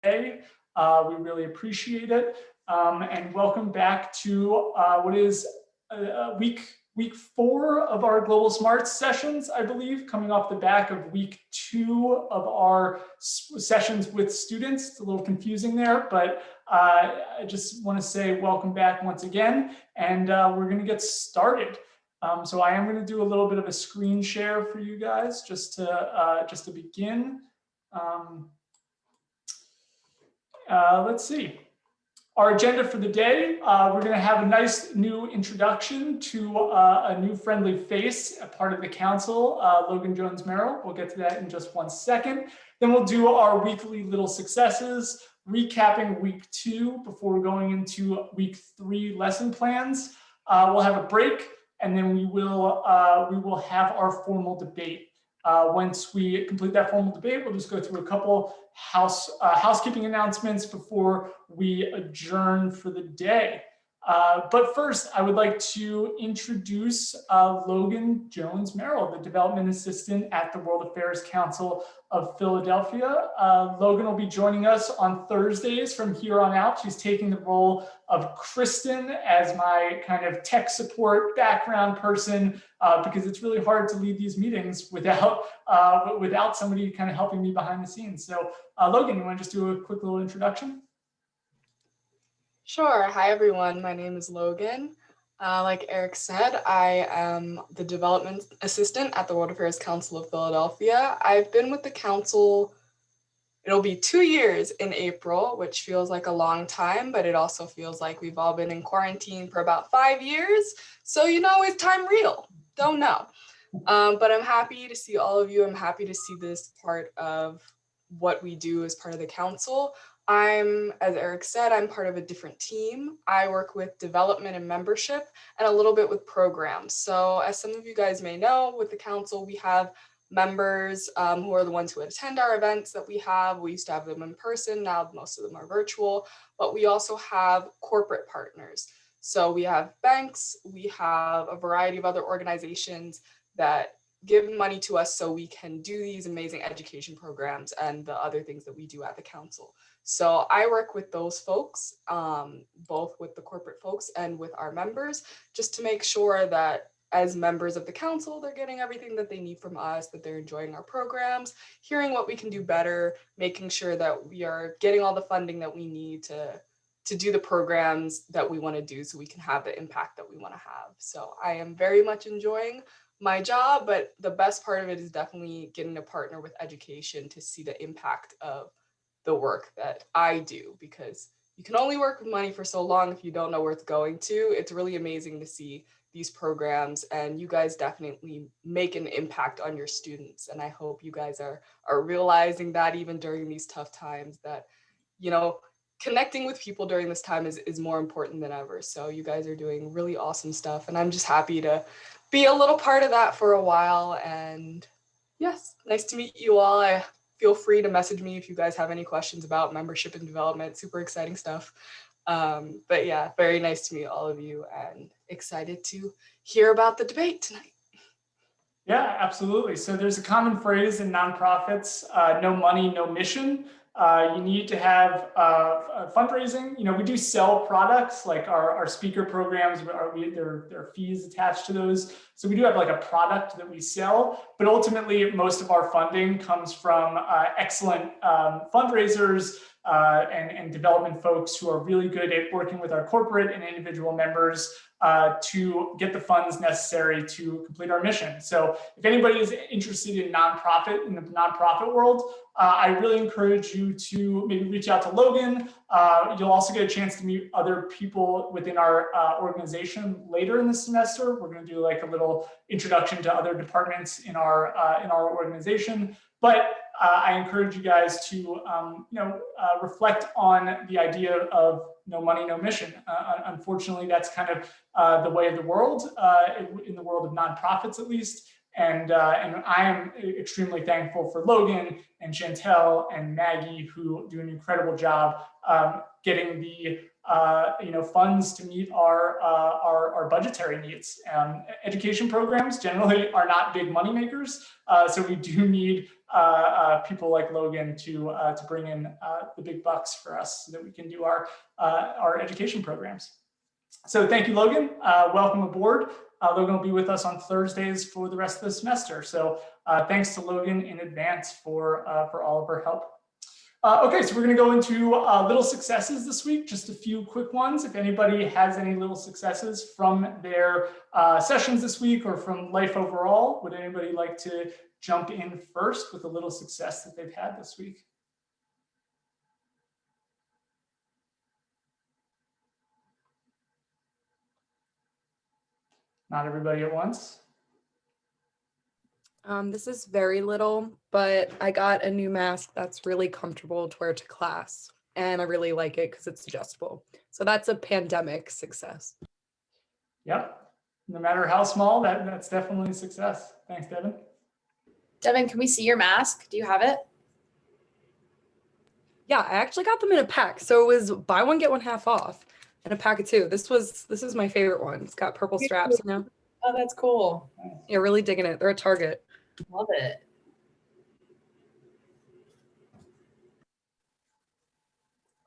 today. We really appreciate it. And welcome back to what is week 4 of our Global Smarts sessions, I believe, coming off the back of week 2 of our sessions with students. It's a little confusing there, but I just want to say welcome back once again, and we're going to get started. So I am going to do a little bit of a screen share for you guys just to begin. Let's see. Our agenda for the day, we're going to have a nice new introduction to a new friendly face, a part of the council, Logan Jones Merrill. We'll get to that in just one second. Then we'll do our weekly little successes, recapping week 2 before going into week 3 lesson plans. We'll have a break, and then we will have our formal debate. Once we complete that formal debate, we'll just go through a couple housekeeping announcements before we adjourn for the day. But first, I would like to introduce Logan Jones Merrill, the Development Assistant at the World Affairs Council of Philadelphia. Logan will be joining us on Thursdays from here on out. She's taking the role of Kristen as my kind of tech support background person, because it's really hard to lead these meetings without somebody kind of helping me behind the scenes. So Logan, you want to just do a quick little introduction? Sure. Hi, everyone. My name is Logan. Like Eric said, I am the Development Assistant at the World Affairs Council of Philadelphia. I've been with the council, it'll be 2 years in April, which feels like a long time, but it also feels like we've all been in quarantine for about 5 years. So, is time real? Don't know. But I'm happy to see all of you. I'm happy to see this part of what we do as part of the council. As Eric said, I'm part of a different team. I work with development and membership and a little bit with programs. So as some of you guys may know, with the council, we have members who are the ones who attend our events that we have. We used to have them in person. Now most of them are virtual, but we also have corporate partners. So we have banks, we have a variety of other organizations that give money to us so we can do these amazing education programs and the other things that we do at the council. So I work with those folks, both with the corporate folks and with our members, just to make sure that as members of the council, they're getting everything that they need from us, that they're enjoying our programs, hearing what we can do better, making sure that we are getting all the funding that we need to do the programs that we want to do so we can have the impact that we want to have. So I am very much enjoying my job, but the best part of it is definitely getting to partner with education to see the impact of the work that I do, because you can only work with money for so long if you don't know where it's going to. It's really amazing to see these programs, and you guys definitely make an impact on your students. And I hope you guys are realizing that even during these tough times, that, connecting with people during this time is more important than ever. So you guys are doing really awesome stuff, and I'm just happy to be a little part of that for a while. And yes, nice to meet you all. Feel free to message me if you guys have any questions about membership and development. Super exciting stuff. But yeah, very nice to meet all of you and excited to hear about the debate tonight. Yeah, absolutely. So there's a common phrase in nonprofits, no money, no mission. You need to have fundraising. We do sell products like our speaker programs. There are fees attached to those. So we do have like a product that we sell, but ultimately most of our funding comes from excellent fundraisers and development folks who are really good at working with our corporate and individual members to get the funds necessary to complete our mission. So if anybody is interested in the nonprofit world, I really encourage you to maybe reach out to Logan. You'll also get a chance to meet other people within our organization later in the semester. We're going to do like a little introduction to other departments in our organization. But I encourage you guys to reflect on the idea of no money, no mission. Unfortunately, that's kind of the way of the world, in the world of nonprofits at least. And I am extremely thankful for Logan and Chantel and Maggie, who do an incredible job getting the funds to meet our budgetary needs. Education programs generally are not big money makers, so we do need people like Logan to bring in the big bucks for us so that we can do our education programs. So thank you, Logan. Welcome aboard. Logan will be with us on Thursdays for the rest of the semester. So thanks to Logan in advance for all of her help. Okay, so we're going to go into little successes this week, just a few quick ones. If anybody has any little successes from their sessions this week or from life overall, would anybody like to jump in first with a little success that they've had this week? Not everybody at once. This is very little, but I got a new mask that's really comfortable to wear to class, and I really like it because it's adjustable. So that's a pandemic success. Yep. No matter how small, that's definitely a success. Thanks, Devin. Devin, can we see your mask? Do you have it? Yeah, I actually got them in a pack. So it was buy one, get one half off and a pack of two. This is my favorite one. It's got purple straps, you know? Oh, that's cool. Yeah, really digging it. They're at Target. Love it.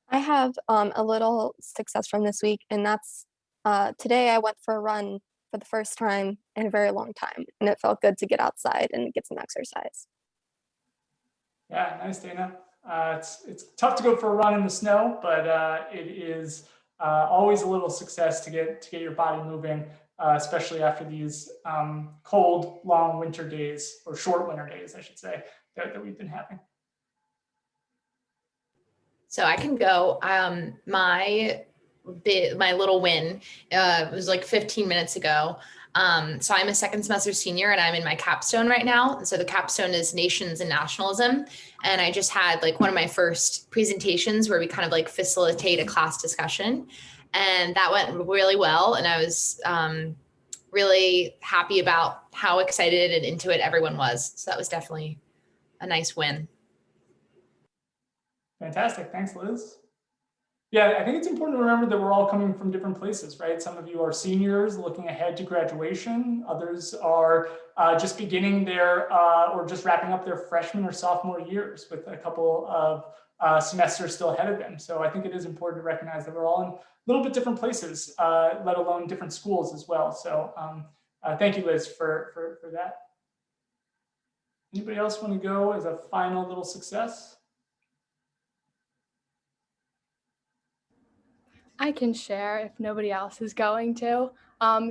I have a little success from this week, and that's today I went for a run for the first time in a very long time, and it felt good to get outside and get some exercise. Yeah, nice, Dana. It's tough to go for a run in the snow, but it is always a little success to get your body moving, especially after these cold, long winter days, or short winter days, I should say, that we've been having. So I can go. My little win was like 15 minutes ago. So I'm a second semester senior and I'm in my capstone right now. And so the capstone is Nations and Nationalism. And I just had like one of my first presentations where we kind of like facilitate a class discussion. And that went really well. And I was really happy about how excited and into it everyone was. So that was definitely a nice win. Fantastic. Thanks, Liz. Yeah, I think it's important to remember that we're all coming from different places, right? Some of you are seniors looking ahead to graduation. Others are just beginning their or just wrapping up their freshman or sophomore years with a couple of semesters still ahead of them. So I think it is important to recognize that we're all in a little bit different places, let alone different schools as well. So thank you, Liz, for that. Anybody else want to go as a final little success? I can share if nobody else is going to.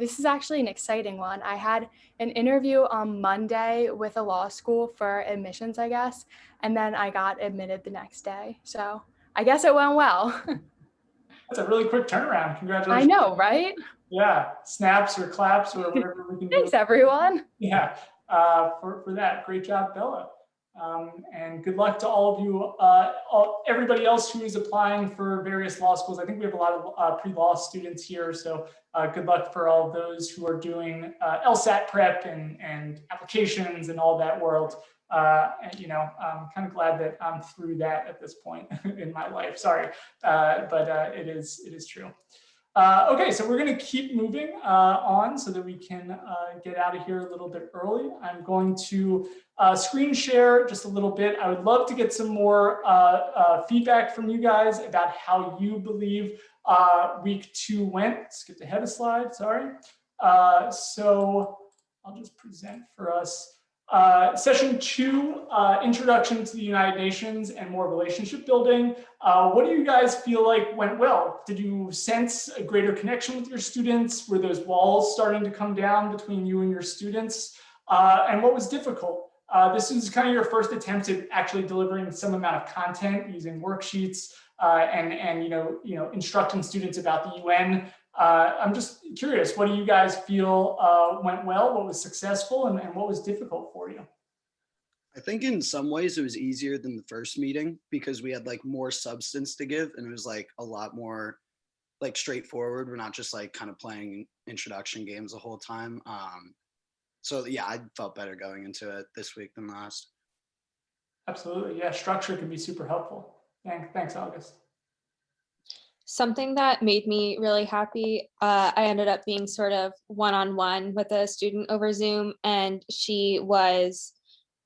This is actually an exciting one. I had an interview on Monday with a law school for admissions, I guess, and then I got admitted the next day. So I guess it went well. That's a really quick turnaround. Congratulations. I know, right? Yeah, snaps or claps or whatever we can do. Thanks, everyone. Yeah, for that. Great job, Bella. And good luck to all of you, everybody else who is applying for various law schools. I think we have a lot of pre-law students here, so good luck for all of those who are doing LSAT prep and applications and all that world. And, you know, I'm kind of glad that I'm through that at this point in my life. Sorry, but it is true. Okay, so we're going to keep moving on so that we can get out of here a little bit early. I'm going to screen share just a little bit. I would love to get some more feedback from you guys about how you believe week 2 went. Skipped ahead a slide, sorry. So I'll just present for us. Session 2, Introduction to the United Nations and more relationship building. What do you guys feel like went well? Did you sense a greater connection with your students? Were those walls starting to come down between you and your students? And what was difficult? This is kind of your first attempt at actually delivering some amount of content using worksheets and you know instructing students about the UN. I'm just curious, what do you guys feel went well? What was successful and what was difficult for you? I think in some ways it was easier than the first meeting because we had like more substance to give and it was like a lot more like straightforward. We're not just like kind of playing introduction games the whole time. So yeah, I felt better going into it this week than last. Absolutely, yeah, structure can be super helpful. Thanks, August. Something that made me really happy, I ended up being sort of one-on-one with a student over Zoom, and she was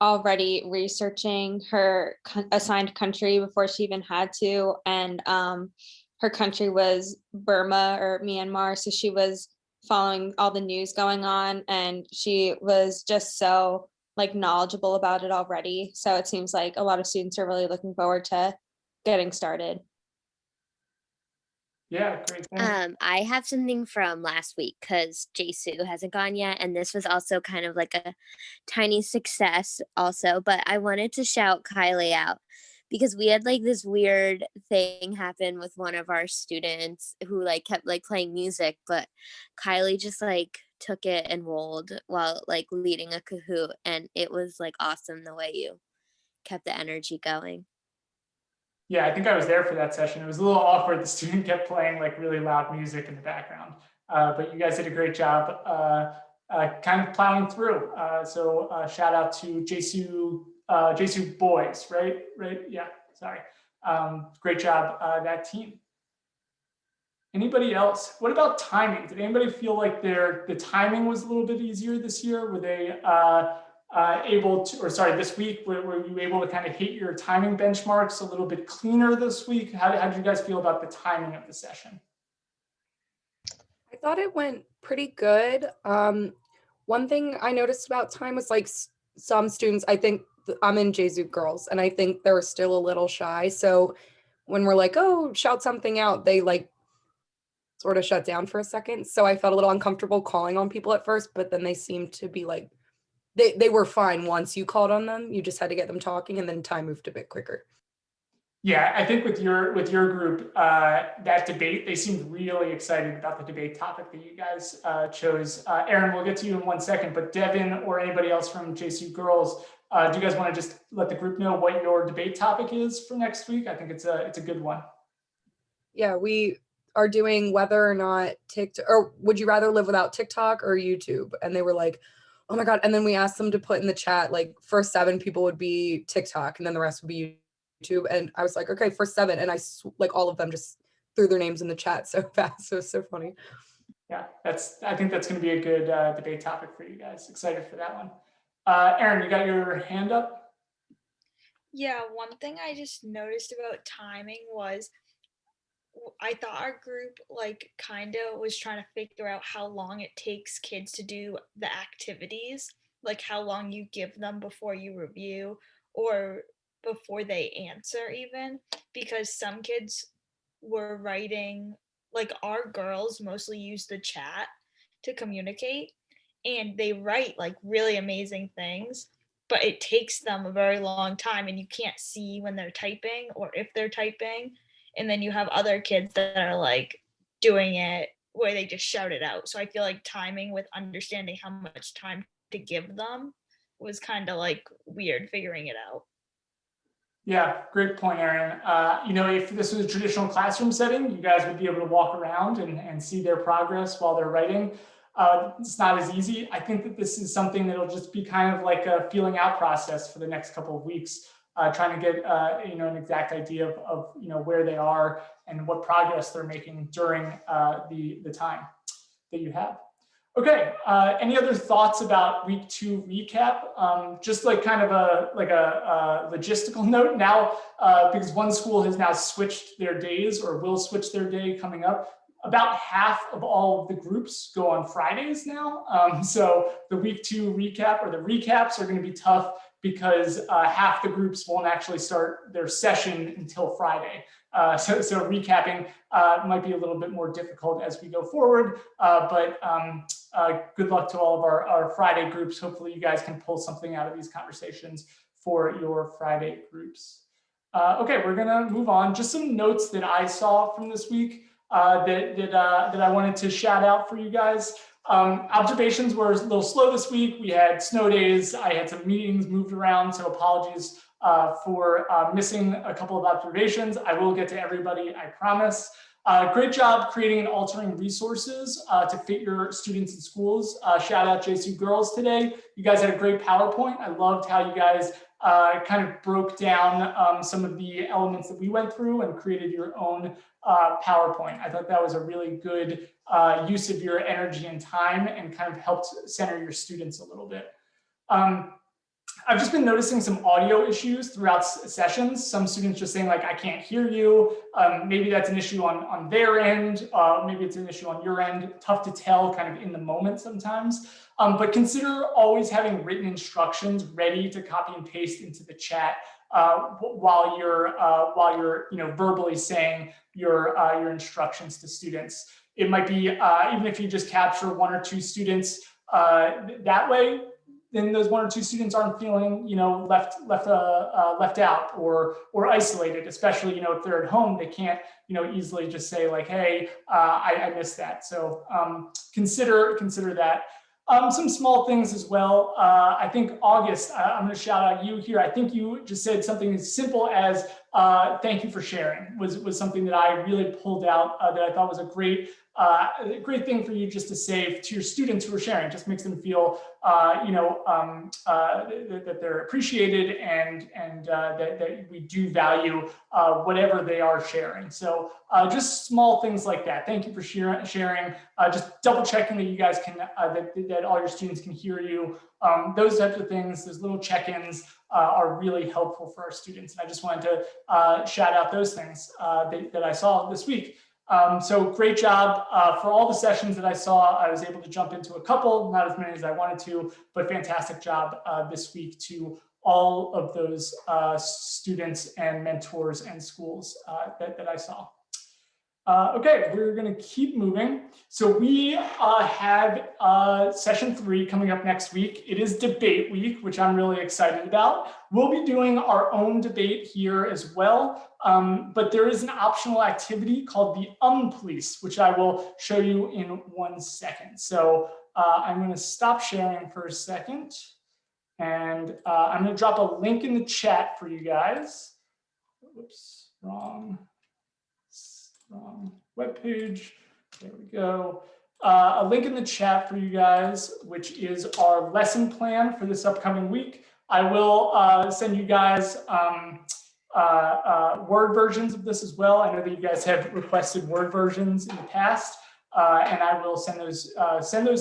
already researching her assigned country before she even had to. And her country was Burma or Myanmar. So she was following all the news going on, and she was just so like knowledgeable about it already. So it seems like a lot of students are really looking forward to getting started. Yeah, great. Thanks. I have something from last week because Jesu hasn't gone yet, and this was also kind of like a tiny success also. But I wanted to shout Kylie out because we had like this weird thing happen with one of our students who like kept like playing music, but Kylie just like took it and rolled while like leading a Kahoot, and it was like awesome the way you kept the energy going. Yeah, I think I was there for that session. It was a little awkward. The student kept playing like really loud music in the background, but you guys did a great job kind of plowing through. So shout out to Jesu boys, right? Right? Yeah, sorry. Great job, that team. Anybody else? What about timing? Did anybody feel like the timing was a little bit easier this year? Were they able to, or sorry, this week, were you able to kind of hit your timing benchmarks a little bit cleaner this week? How did you guys feel about the timing of the session? I thought it went pretty good. One thing I noticed about time was like some students, I think I'm in Jesu girls, and I think they're still a little shy. So when we're like, oh, shout something out, they like sort of shut down for a second. So I felt a little uncomfortable calling on people at first, but then they seemed to be like, they were fine once you called on them. You just had to get them talking, and then time moved a bit quicker. Yeah, I think with your group, that debate, they seemed really excited about the debate topic that you guys chose. Aaron, we'll get to you in 1 second, but Devin or anybody else from JC Girls, do you guys want to just let the group know what your debate topic is for next week? I think it's a good one. Yeah, we are doing whether or not TikTok, or would you rather live without TikTok or YouTube? And they were like, oh my God. And then we asked them to put in the chat, like first 7 people would be TikTok and then the rest would be YouTube. And I was like, okay, first 7. And like all of them just threw their names in the chat so fast. So it was so funny. Yeah, I think that's going to be a good debate topic for you guys. Excited for that one. Aaron, you got your hand up? Yeah, one thing I just noticed about timing was I thought our group like kind of was trying to figure out how long it takes kids to do the activities, like how long you give them before you review or before they answer even, because some kids were writing, like our girls mostly use the chat to communicate, and they write like really amazing things, but it takes them a very long time and you can't see when they're typing or if they're typing. And then you have other kids that are like doing it where they just shout it out. So I feel like timing with understanding how much time to give them was kind of like weird figuring it out. Yeah, great point, Aaron. If this was a traditional classroom setting, you guys would be able to walk around and see their progress while they're writing. It's not as easy. I think that this is something that'll just be kind of like a feeling out process for the next couple of weeks, trying to get an exact idea of where they are and what progress they're making during the time that you have. Okay, any other thoughts about week 2 recap? Just like kind of a logistical note now, because one school has now switched their days or will switch their day coming up. About half of all of the groups go on Fridays now. So the week 2 recap or the recaps are going to be tough because half the groups won't actually start their session until Friday. So recapping might be a little bit more difficult as we go forward, but good luck to all of our Friday groups. Hopefully you guys can pull something out of these conversations for your Friday groups. Okay, we're gonna move on. Just some notes that I saw from this week that I wanted to shout out for you guys. Observations were a little slow this week. We had snow days. I had some meetings moved around, so apologies for missing a couple of observations. I will get to everybody, I promise. Great job creating and altering resources to fit your students and schools. Shout out JSU Girls today. You guys had a great PowerPoint. I loved how you guys kind of broke down some of the elements that we went through and created your own PowerPoint. I thought that was a really good use of your energy and time and kind of helped center your students a little bit. I've just been noticing some audio issues throughout sessions. Some students just saying like, I can't hear you. Maybe that's an issue on their end. Maybe it's an issue on your end. Tough to tell kind of in the moment sometimes. But consider always having written instructions ready to copy and paste into the chat while you're verbally saying your instructions to students. It might be even if you just capture 1 or 2 students that way, then those 1 or 2 students aren't feeling, left out or isolated. Especially, if they're at home, they can't, easily just say like, "Hey, I missed that." So consider that. Some small things as well. I think August, I'm going to shout out you here. I think you just said something as simple as "thank you for sharing" was something that I really pulled out that I thought was a great thing for you just to say to your students who are sharing. It just makes them feel that they're appreciated and that we do value whatever they are sharing. So just small things like that. Thank you for sharing. Just double checking that you guys can that all your students can hear you. Those types of things, those little check-ins are really helpful for our students. And I just wanted to shout out those things that I saw this week. So great job for all the sessions that I saw. I was able to jump into a couple, not as many as I wanted to, but fantastic job this week to all of those students and mentors and schools that I saw. Okay, we're going to keep moving. So we have session 3 coming up next week. It is debate week, which I'm really excited about. We'll be doing our own debate here as well. But there is an optional activity called the Police, which I will show you in 1 second. So I'm going to stop sharing for a second. And I'm going to drop a link in the chat for you guys. Whoops, wrong web page. There we go. A link in the chat for you guys, which is our lesson plan for this upcoming week. I will send you guys Word versions of this as well. I know that you guys have requested Word versions in the past, and I will send those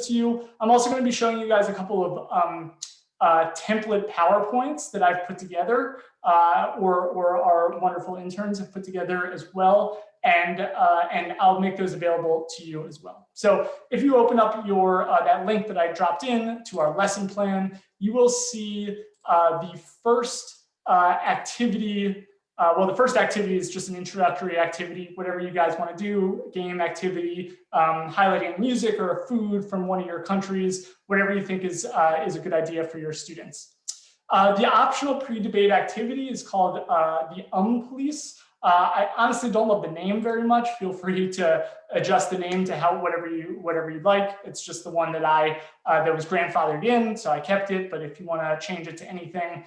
to you. I'm also going to be showing you guys a couple of template PowerPoints that I've put together, or our wonderful interns have put together as well. And I'll make those available to you as well. So if you open up your that link that I dropped in to our lesson plan, you will see the first activity. Well, the first activity is just an introductory activity, whatever you guys want to do, game activity, highlighting music or food from one of your countries, whatever you think is a good idea for your students. The optional pre-debate activity is called the Police. I honestly don't love the name very much. Feel free to adjust the name to whatever you'd like. It's just the one that that was grandfathered in, so I kept it. But if you want to change it to anything,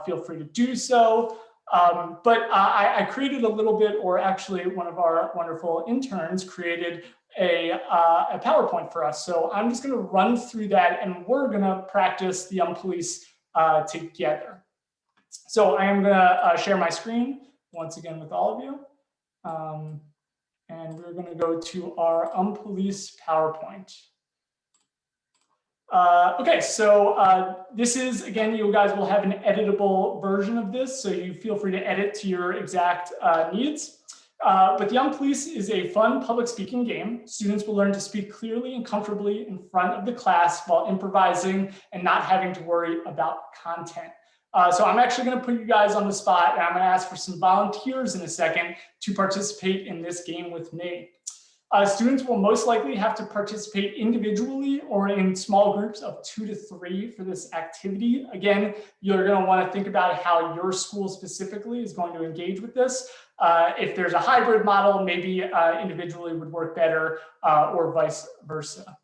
feel free to do so. But I created a little bit, or actually one of our wonderful interns created a PowerPoint for us. So I'm just going to run through that, and we're going to practice the Police together. So I am going to share my screen once again with all of you. And we're going to go to our Police PowerPoint. Okay, so this is, again, you guys will have an editable version of this, so you feel free to edit to your exact needs. But the Police is a fun public speaking game. Students will learn to speak clearly and comfortably in front of the class while improvising and not having to worry about content. So I'm actually going to put you guys on the spot, and I'm going to ask for some volunteers in a second to participate in this game with me. Students will most likely have to participate individually or in small groups of 2 to 3 for this activity. Again, you're going to want to think about how your school specifically is going to engage with this. If there's a hybrid model, maybe individually would work better, or vice versa.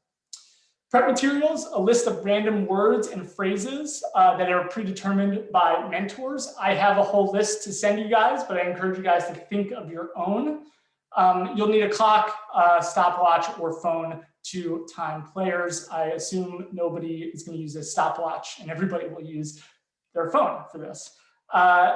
Prep materials, a list of random words and phrases that are predetermined by mentors. I have a whole list to send you guys, but I encourage you guys to think of your own. You'll need a clock, stopwatch, or phone to time players. I assume nobody is going to use a stopwatch, and everybody will use their phone for this.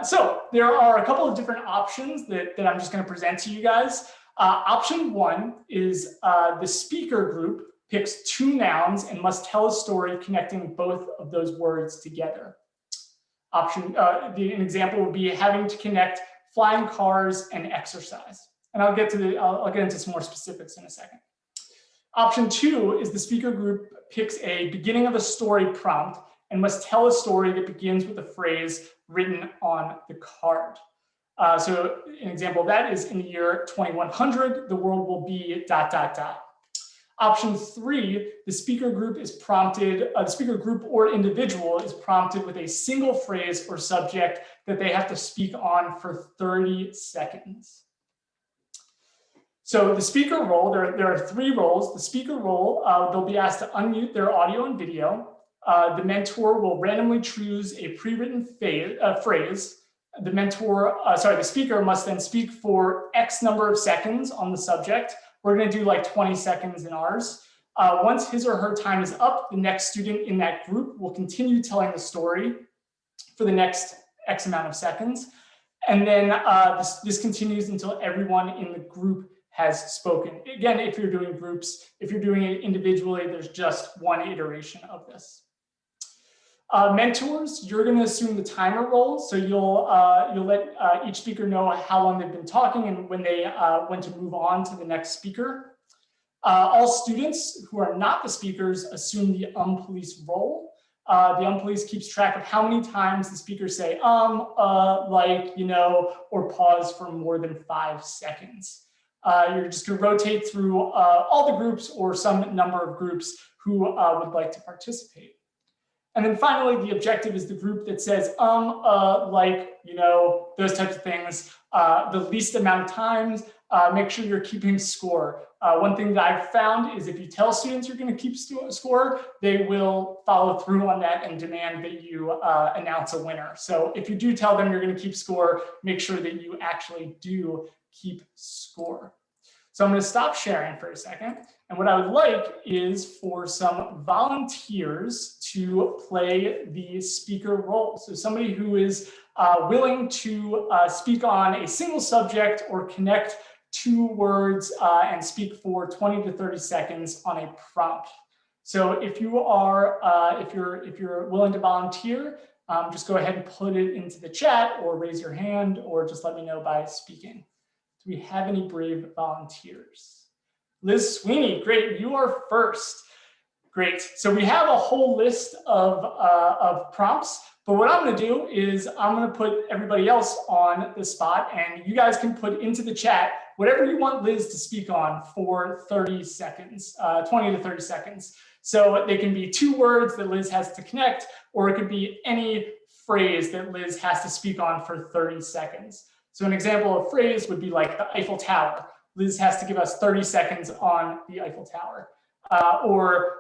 So there are a couple of different options that I'm just going to present to you guys. Option 1 is the speaker group picks 2 nouns and must tell a story connecting both of those words together. An example would be having to connect flying cars and exercise. And I'll get into some more specifics in a second. Option 2 is the speaker group picks a beginning of a story prompt and must tell a story that begins with a phrase written on the card. So an example of that is in the year 2100, the world will be ... Option 3, the speaker group or individual is prompted with a single phrase or subject that they have to speak on for 30 seconds. So the speaker role, there are 3 roles. The speaker role, they'll be asked to unmute their audio and video. The mentor will randomly choose a pre-written phrase. The speaker must then speak for X number of seconds on the subject. We're going to do like 20 seconds in ours. Once his or her time is up, the next student in that group will continue telling the story for the next X amount of seconds. And then this continues until everyone in the group has spoken. Again, if you're doing groups, if you're doing it individually, there's just one iteration of this. Mentors, you're going to assume the timer role. So you'll let each speaker know how long they've been talking and when to move on to the next speaker. All students who are not the speakers assume the police role. The police keeps track of how many times the speakers say like, you know, or pause for more than 5 seconds. You're just going to rotate through all the groups or some number of groups who would like to participate. And then finally, the objective is the group that says, like, you know, those types of things, the least amount of times. Make sure you're keeping score. One thing that I've found is if you tell students you're going to keep score, they will follow through on that and demand that you announce a winner. So if you do tell them you're going to keep score, make sure that you actually do keep score. So I'm going to stop sharing for a second. And what I would like is for some volunteers to play the speaker role. So somebody who is willing to speak on a single subject or connect 2 words and speak for 20 to 30 seconds on a prompt. So if you are, if you're willing to volunteer, just go ahead and put it into the chat or raise your hand or just let me know by speaking. Do we have any brave volunteers? Liz Sweeney, great, you are first. Great, so we have a whole list of prompts, but what I'm gonna do is I'm gonna put everybody else on the spot and you guys can put into the chat whatever you want Liz to speak on for 30 seconds, 20 to 30 seconds. So they can be 2 words that Liz has to connect, or it could be any phrase that Liz has to speak on for 30 seconds. So an example of phrase would be like the Eiffel Tower. Liz has to give us 30 seconds on the Eiffel Tower. Or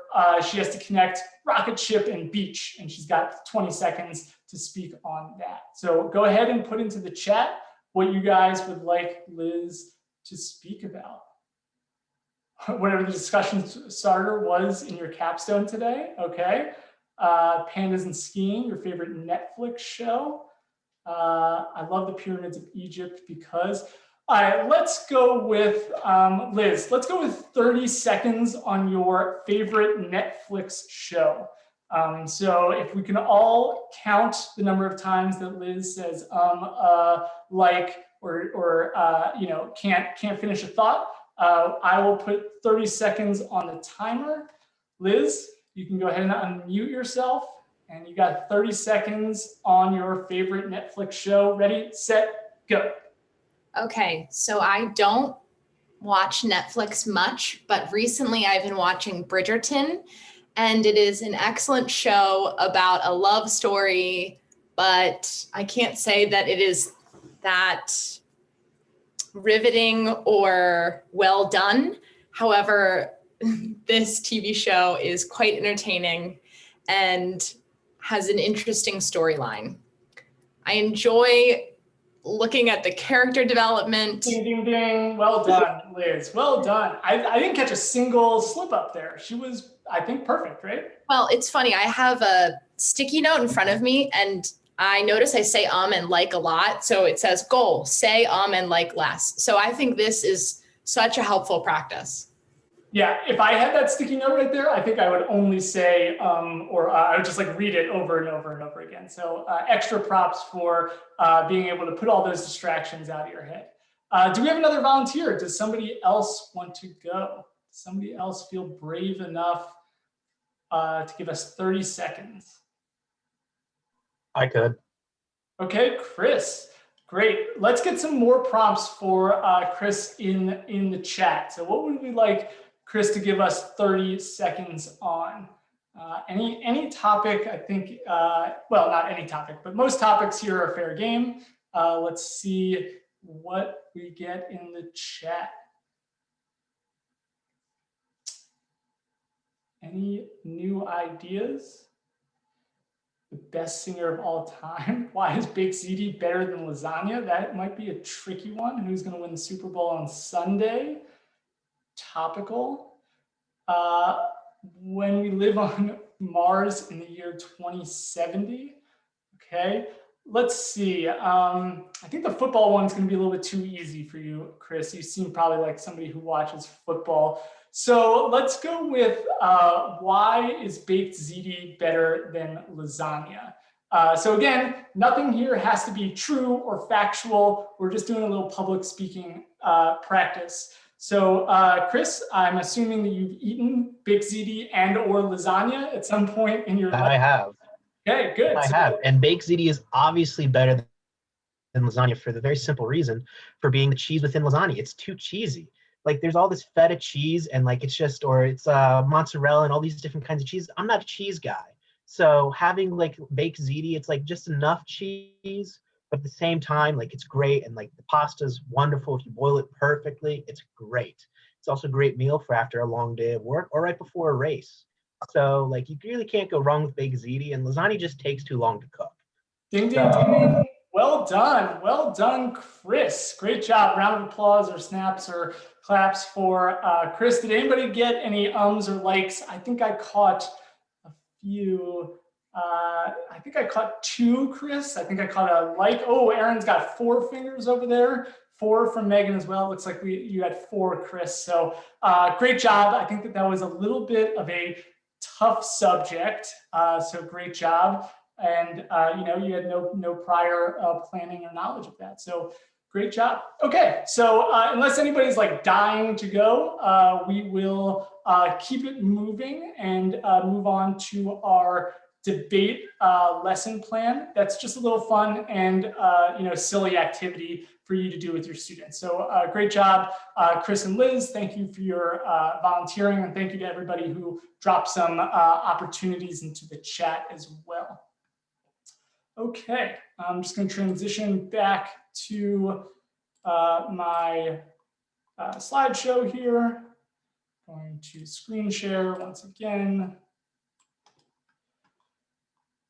she has to connect rocket ship and beach, and she's got 20 seconds to speak on that. So go ahead and put into the chat what you guys would like Liz to speak about. Whatever the discussion starter was in your capstone today, okay. Pandas and skiing, your favorite Netflix show. I love the pyramids of Egypt because, all right, let's go with Liz. Let's go with 30 seconds on your favorite Netflix show. So if we can all count the number of times that Liz says like, or you know, can't finish a thought, I will put 30 seconds on the timer. Liz, you can go ahead and unmute yourself. And you got 30 seconds on your favorite Netflix show. Ready, set, go. Okay, so I don't watch Netflix much, but recently I've been watching Bridgerton, and it is an excellent show about a love story, but I can't say that it is that riveting or well done. However, this TV show is quite entertaining and has an interesting storyline. I enjoy looking at the character development. Ding, ding, ding. Well done, Liz. Well done. I didn't catch a single slip up there. She was, I think, perfect, right? Well, it's funny. I have a sticky note in front of me, and I notice I say and like a lot. So it says goal, say and like less. So I think this is such a helpful practice. Yeah, if I had that sticky note right there, I think I would only say, I would just like read it over and over and over again. So extra props for being able to put all those distractions out of your head. Do we have another volunteer? Does somebody else want to go? Does somebody else feel brave enough to give us 30 seconds? I could. Okay, Chris. Great. Let's get some more prompts for Chris in the chat. So what would we like Chris to give us 30 seconds on? Any topic, I think, well, not any topic, but most topics here are fair game. Let's see what we get in the chat. Any new ideas? The best singer of all time. Why is baked ziti better than lasagna? That might be a tricky one. Who's going to win the Super Bowl on Sunday? Topical. When we live on Mars in the year 2070. Okay, let's see. I think the football one's going to be a little bit too easy for you, Chris. You seem probably like somebody who watches football. So let's go with why is baked ziti better than lasagna? So again, nothing here has to be true or factual. We're just doing a little public speaking practice. So Chris, I'm assuming that you've eaten baked ziti and or lasagna at some point in your life. I have. Okay, good. I have. And baked ziti is obviously better than lasagna for the very simple reason for being the cheese within lasagna. It's too cheesy. Like there's all this feta cheese and like it's just, or it's mozzarella and all these different kinds of cheese. I'm not a cheese guy. So having like baked ziti, it's like just enough cheese, but at the same time, like it's great. And like the pasta's wonderful. If you boil it perfectly, it's great. It's also a great meal for after a long day of work or right before a race. So like you really can't go wrong with baked ziti, and lasagna just takes too long to cook. Ding, ding, ding. Well done, Chris. Great job. Round of applause or snaps or claps for Chris. Did anybody get any ums or likes? I think I caught a few. I think I caught 2, Chris. I think I caught a like. Oh, Aaron's got 4 fingers over there. 4 from Megan as well. It looks like you had 4, Chris. So great job. I think that was a little bit of a tough subject. So great job. And you had no prior planning or knowledge of that. So great job. Okay, so unless anybody's like dying to go, we will keep it moving and move on to our debate lesson plan. That's just a little fun and silly activity for you to do with your students. So great job, Chris and Liz. Thank you for your volunteering, and thank you to everybody who dropped some opportunities into the chat as well. Okay, I'm just going to transition back to my slideshow here. Going to screen share once again.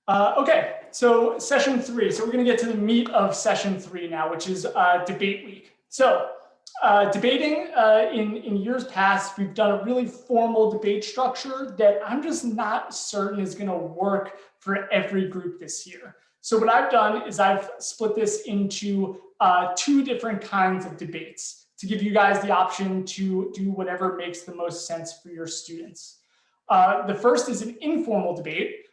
Okay, so session 3. So we're going to get to the meat of session 3 now, which is debate week. So debating in years past, we've done a really formal debate structure that I'm just not certain is going to work for every group this year. So what I've done is I've split this into 2 different kinds of debates to give you guys the option to do whatever makes the most sense for your students. The first is an informal debate,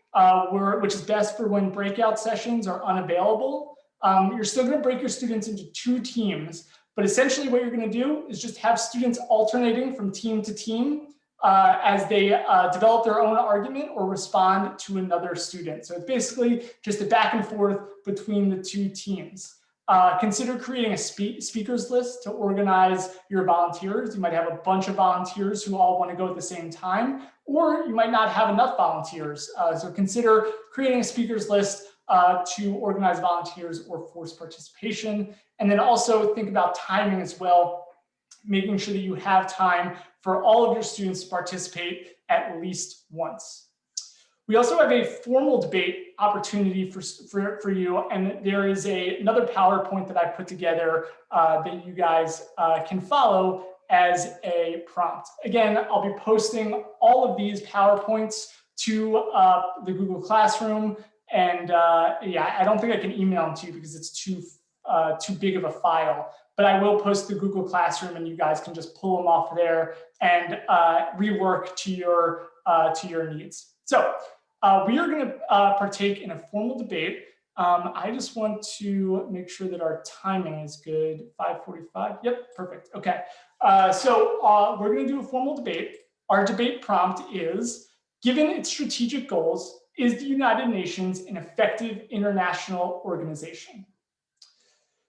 which is best for when breakout sessions are unavailable. You're still going to break your students into 2 teams, but essentially what you're going to do is just have students alternating from team to team as they develop their own argument or respond to another student. So it's basically just a back and forth between the 2 teams. Consider creating a speakers list to organize your volunteers. You might have a bunch of volunteers who all want to go at the same time, or you might not have enough volunteers. So consider creating a speakers list to organize volunteers or force participation. And then also think about timing as well, making sure that you have time for all of your students to participate at least once. We also have a formal debate opportunity for you, and there is another PowerPoint that I put together that you guys can follow as a prompt. Again, I'll be posting all of these PowerPoints to the Google Classroom, and yeah, I don't think I can email them to you because it's too big of a file. but I will post the Google Classroom and you guys can just pull them off there and rework to your needs. So we are going to partake in a formal debate. I just want to make sure that our timing is good. 5:45. Yep, perfect. Okay. So we're going to do a formal debate. Our debate prompt is, given its strategic goals, is the United Nations an effective international organization?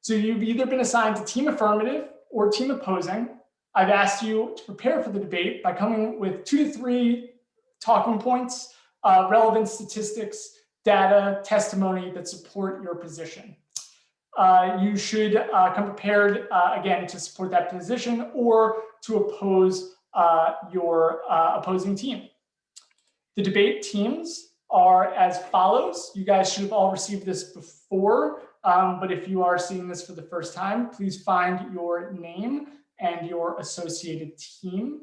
So you've either been assigned to team affirmative or team opposing. I've asked you to prepare for the debate by coming with 2 to 3 talking points, relevant statistics, data, testimony that support your position. You should come prepared, again, to support that position or to oppose your opposing team. The debate teams are as follows. You guys should have all received this before, but if you are seeing this for the first time, please find your name and your associated team.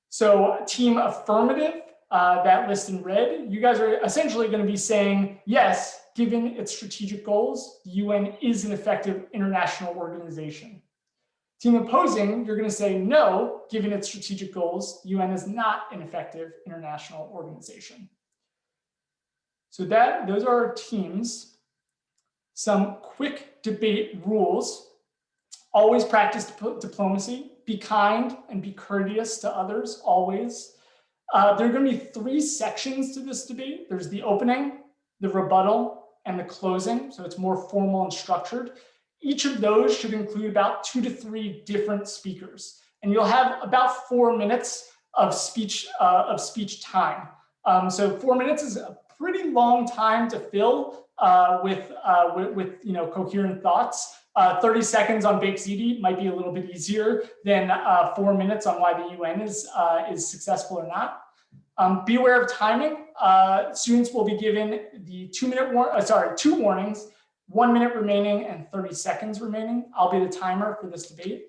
So team affirmative, that list in red, you guys are essentially going to be saying, yes, given its strategic goals, the UN is an effective international organization. Team opposing, you're going to say, no, given its strategic goals, the UN is not an effective international organization. So those are our teams. Some quick debate rules. Always practice diplomacy. Be kind and be courteous to others, always. There are going to be 3 sections to this debate. There's the opening, the rebuttal, and the closing. So it's more formal and structured. Each of those should include about 2 to 3 different speakers. And you'll have about 4 minutes of speech time. So 4 minutes is a pretty long time to fill with coherent thoughts. 30 seconds on Baked-Ziti might be a little bit easier than 4 minutes on why the UN is successful or not. Be aware of timing. Students will be given the 2 warnings, 1 minute remaining and 30 seconds remaining. I'll be the timer for this debate.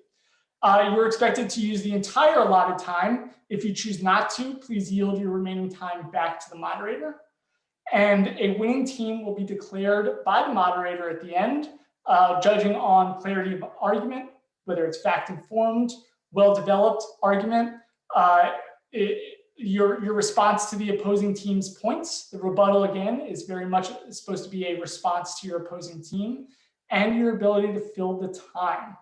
You're expected to use the entire allotted time. If you choose not to, please yield your remaining time back to the moderator. And a winning team will be declared by the moderator at the end, judging on clarity of argument, whether it's fact-informed, well-developed argument, your response to the opposing team's points. The rebuttal, again, is very much supposed to be a response to your opposing team, and your ability to fill the time.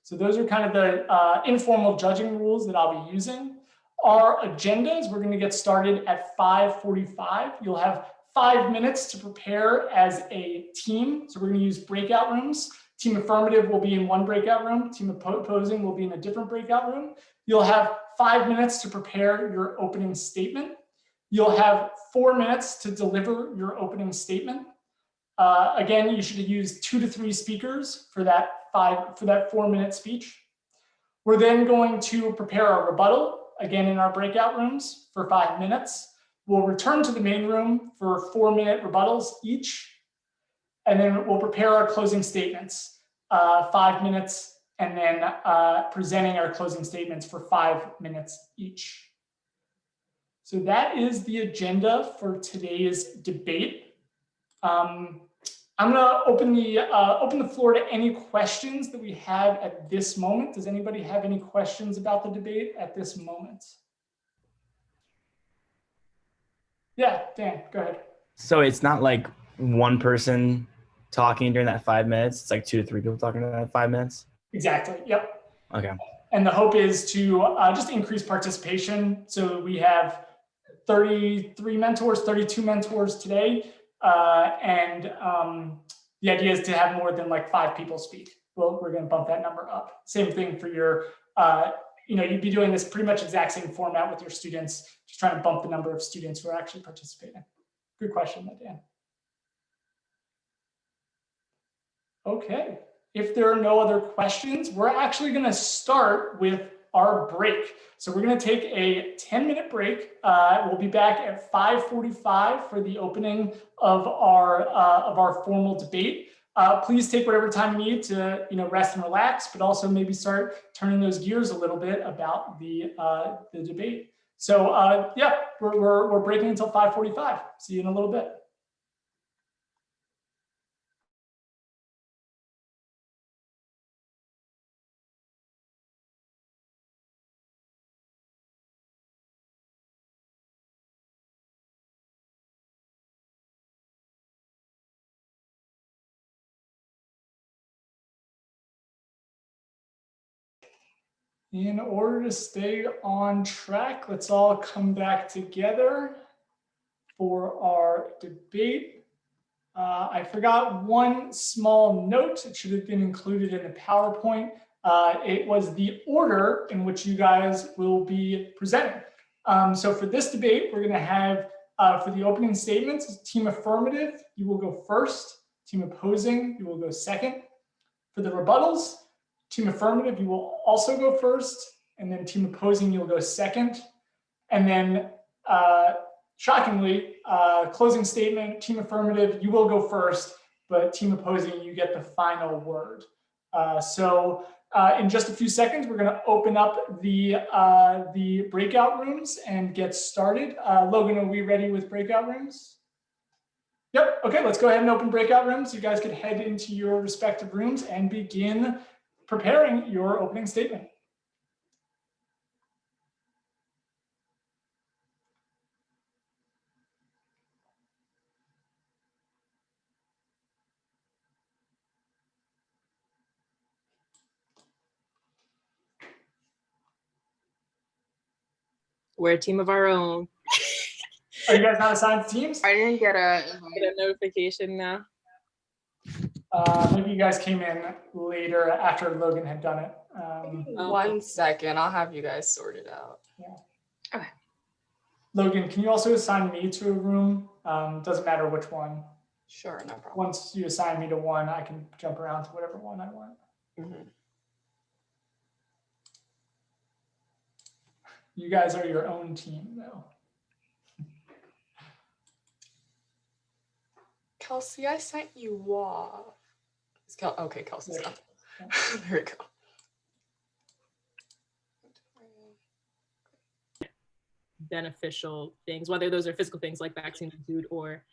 So those are kind of the informal judging rules that I'll be using. Our agendas, we're going to get started at 5:45. You'll have 5 minutes to prepare as a team. So we're going to use breakout rooms. Team affirmative will be in one breakout room. Team opposing will be in a different breakout room. You'll have 5 minutes to prepare your opening statement. You'll have 4 minutes to deliver your opening statement. Again, you should use 2 to 3 speakers for that 4 minute speech. We're then going to prepare our rebuttal, again in our breakout rooms for 5 minutes. We'll return to the main room for 4 minute rebuttals each. And then we'll prepare our closing statements, 5 minutes, and then presenting our closing statements for 5 minutes each. So that is the agenda for today's debate. I'm going to open the floor to any questions that we have at this moment. Does anybody have any questions about the debate at this moment? Yeah, Dan, go ahead. So it's not like one person talking during that 5 minutes. It's like 2 to 3 people talking during that 5 minutes. Exactly. Yep. Okay. And the hope is to just increase participation. So we have 33 mentors, 32 mentors today. The idea is to have more than like 5 people speak. Well, we're going to bump that number up. Same thing for your, you'd be doing this pretty much exact same format with your students, just trying to bump the number of students who are actually participating. Good question, Dan. Okay, if there are no other questions, we're actually going to start with our break. So we're going to take a 10-minute break. We'll be back at 5:45 for the opening of our formal debate. Please take whatever time you need to rest and relax, but also maybe start turning those gears a little bit about the debate. So yeah, we're breaking until 5:45. See you in a little bit. In order to stay on track, let's all come back together for our debate. I forgot one small note. It should have been included in the PowerPoint. It was the order in which you guys will be presenting. So for this debate, we're going to have, for the opening statements, team affirmative, you will go first. Team opposing, you will go second. For the rebuttals, team affirmative, you will also go first. And then team opposing, you'll go second. And then shockingly, closing statement, team affirmative, you will go first, but team opposing, you get the final word. So in just a few seconds, we're going to open up the breakout rooms and get started. Logan, are we ready with breakout rooms? Yep. Okay, let's go ahead and open breakout rooms. You guys can head into your respective rooms and begin preparing your opening statement. We're a team of our own. Are you guys not assigned to teams? I didn't get a notification now. Maybe you guys came in later after Logan had done it. 1 second, I'll have you guys sort it out. Yeah. Okay. Logan, can you also assign me to a room? Doesn't matter which one. Sure, no problem. Once you assign me to one, I can jump around to whatever one I want. Mm-hmm. You guys are your own team, though. Kelsey, I sent you off. Okay, Kelsey's gone. There we go. Beneficial things, whether those are physical things like vaccines and food or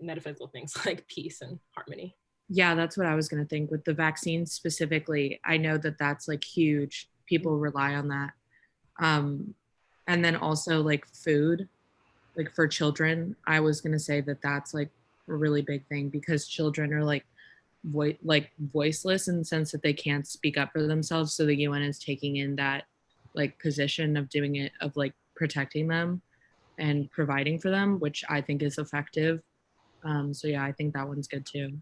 metaphysical things like peace and harmony. Yeah, that's what I was going to think with the vaccines specifically. I know that that's like huge. People rely on that. And then also like food, like for children, I was going to say that that's like a really big thing because children are like voiceless in the sense that they can't speak up for themselves. So the UN is taking in that like position of doing it, of like protecting them and providing for them, which I think is effective. So yeah, I think that one's good too.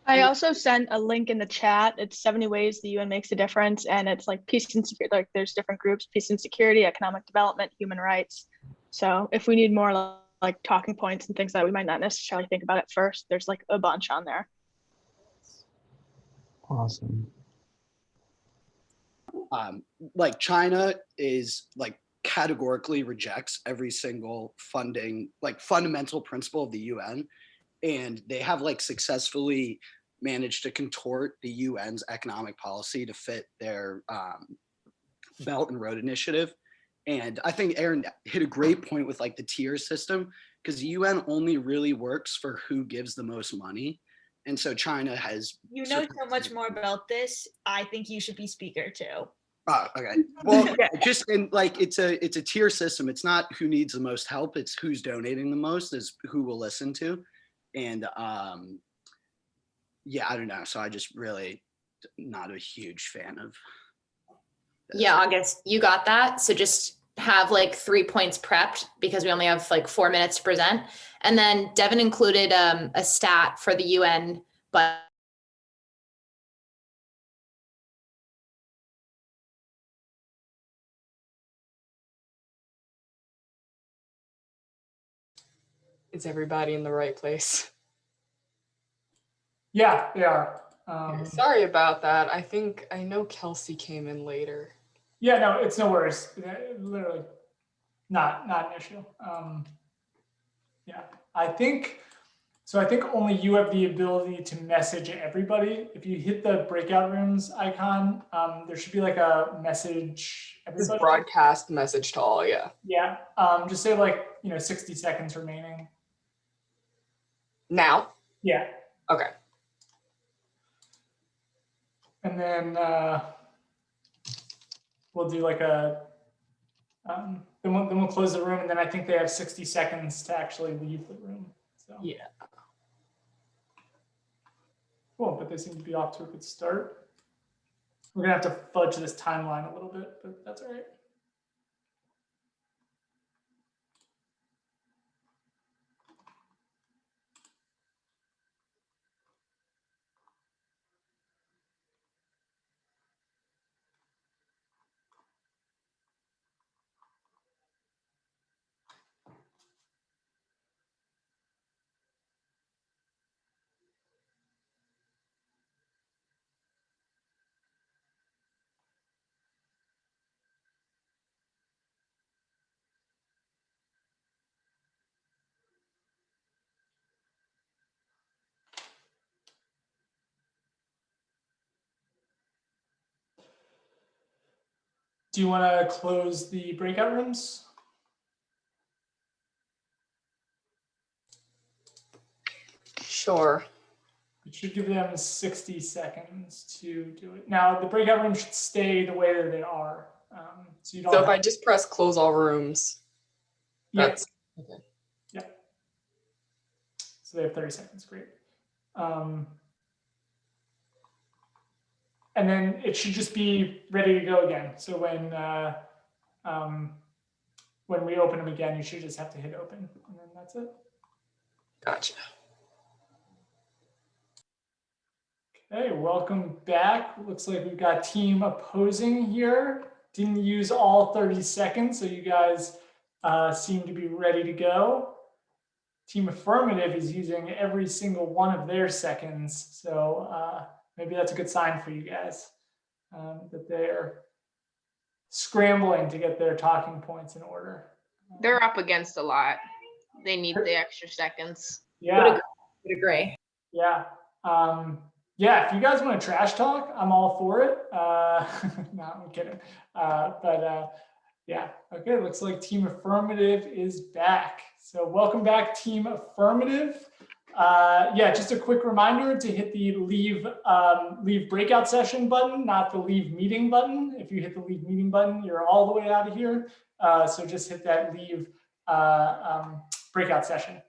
I also sent a link in the chat. It's 70 ways the UN makes a difference. And it's like peace and security, like there's different groups, peace and security, economic development, human rights. So if we need more like talking points and things that we might not necessarily think about at first, there's like a bunch on there. Awesome. Like China is like categorically rejects every single funding, like fundamental principle of the UN. And they have like successfully managed to contort the UN's economic policy to fit their Belt and Road Initiative. And I think Aaron hit a great point with like the tier system, because the UN only really works for who gives the most money. And so China has. You know so much more about this. I think you should be speaker too. Oh, okay. Well, yeah, just in like it's a tier system. It's not who needs the most help. It's who's donating the most is who will listen to. And yeah, I don't know. So I just really not a huge fan of. Yeah, August, you got that. So just have like 3 points prepped because we only have like 4 minutes to present. And then Devin included a stat for the UN, but Is everybody in the right place? Yeah, they are. Sorry about that. I know Kelsey came in later. Yeah, no, it's no worries. Literally not an issue. Yeah, I think only you have the ability to message everybody. If you hit the breakout rooms icon, there should be like a message. This broadcast message to all, yeah. Yeah, just say like, 60 seconds remaining. Now? Yeah. Okay. And then we'll do like a, then we'll close the room, and then I think they have 60 seconds to actually leave the room. So. Yeah. Cool, but they seem to be off to a good start. We're gonna have to fudge this timeline a little bit, but that's all right. Do you want to close the breakout rooms? Sure. It should give them 60 seconds to do it. Now, the breakout rooms should stay the way that they are. So you don't So if have, I just press close all rooms, yeah, that's okay. yeah. So they have 30 seconds, great. And then it should just be ready to go again. So when we open them again, you should just have to hit open, and then that's it. Gotcha. Okay, welcome back. Looks like we've got team opposing here. Didn't use all 30 seconds, so you guys seem to be ready to go. Team affirmative is using every single one of their seconds, so maybe that's a good sign for you guys, that they're scrambling to get their talking points in order. They're up against a lot. They need the extra seconds. Yeah. Would agree. Yeah. Yeah, if you guys want to trash talk, I'm all for it. No, I'm kidding. Yeah, okay, looks like Team Affirmative is back. So welcome back, Team Affirmative. Yeah, just a quick reminder to hit the leave breakout session button, not the leave meeting button. If you hit the leave meeting button, you're all the way out of here. So just hit that leave breakout session.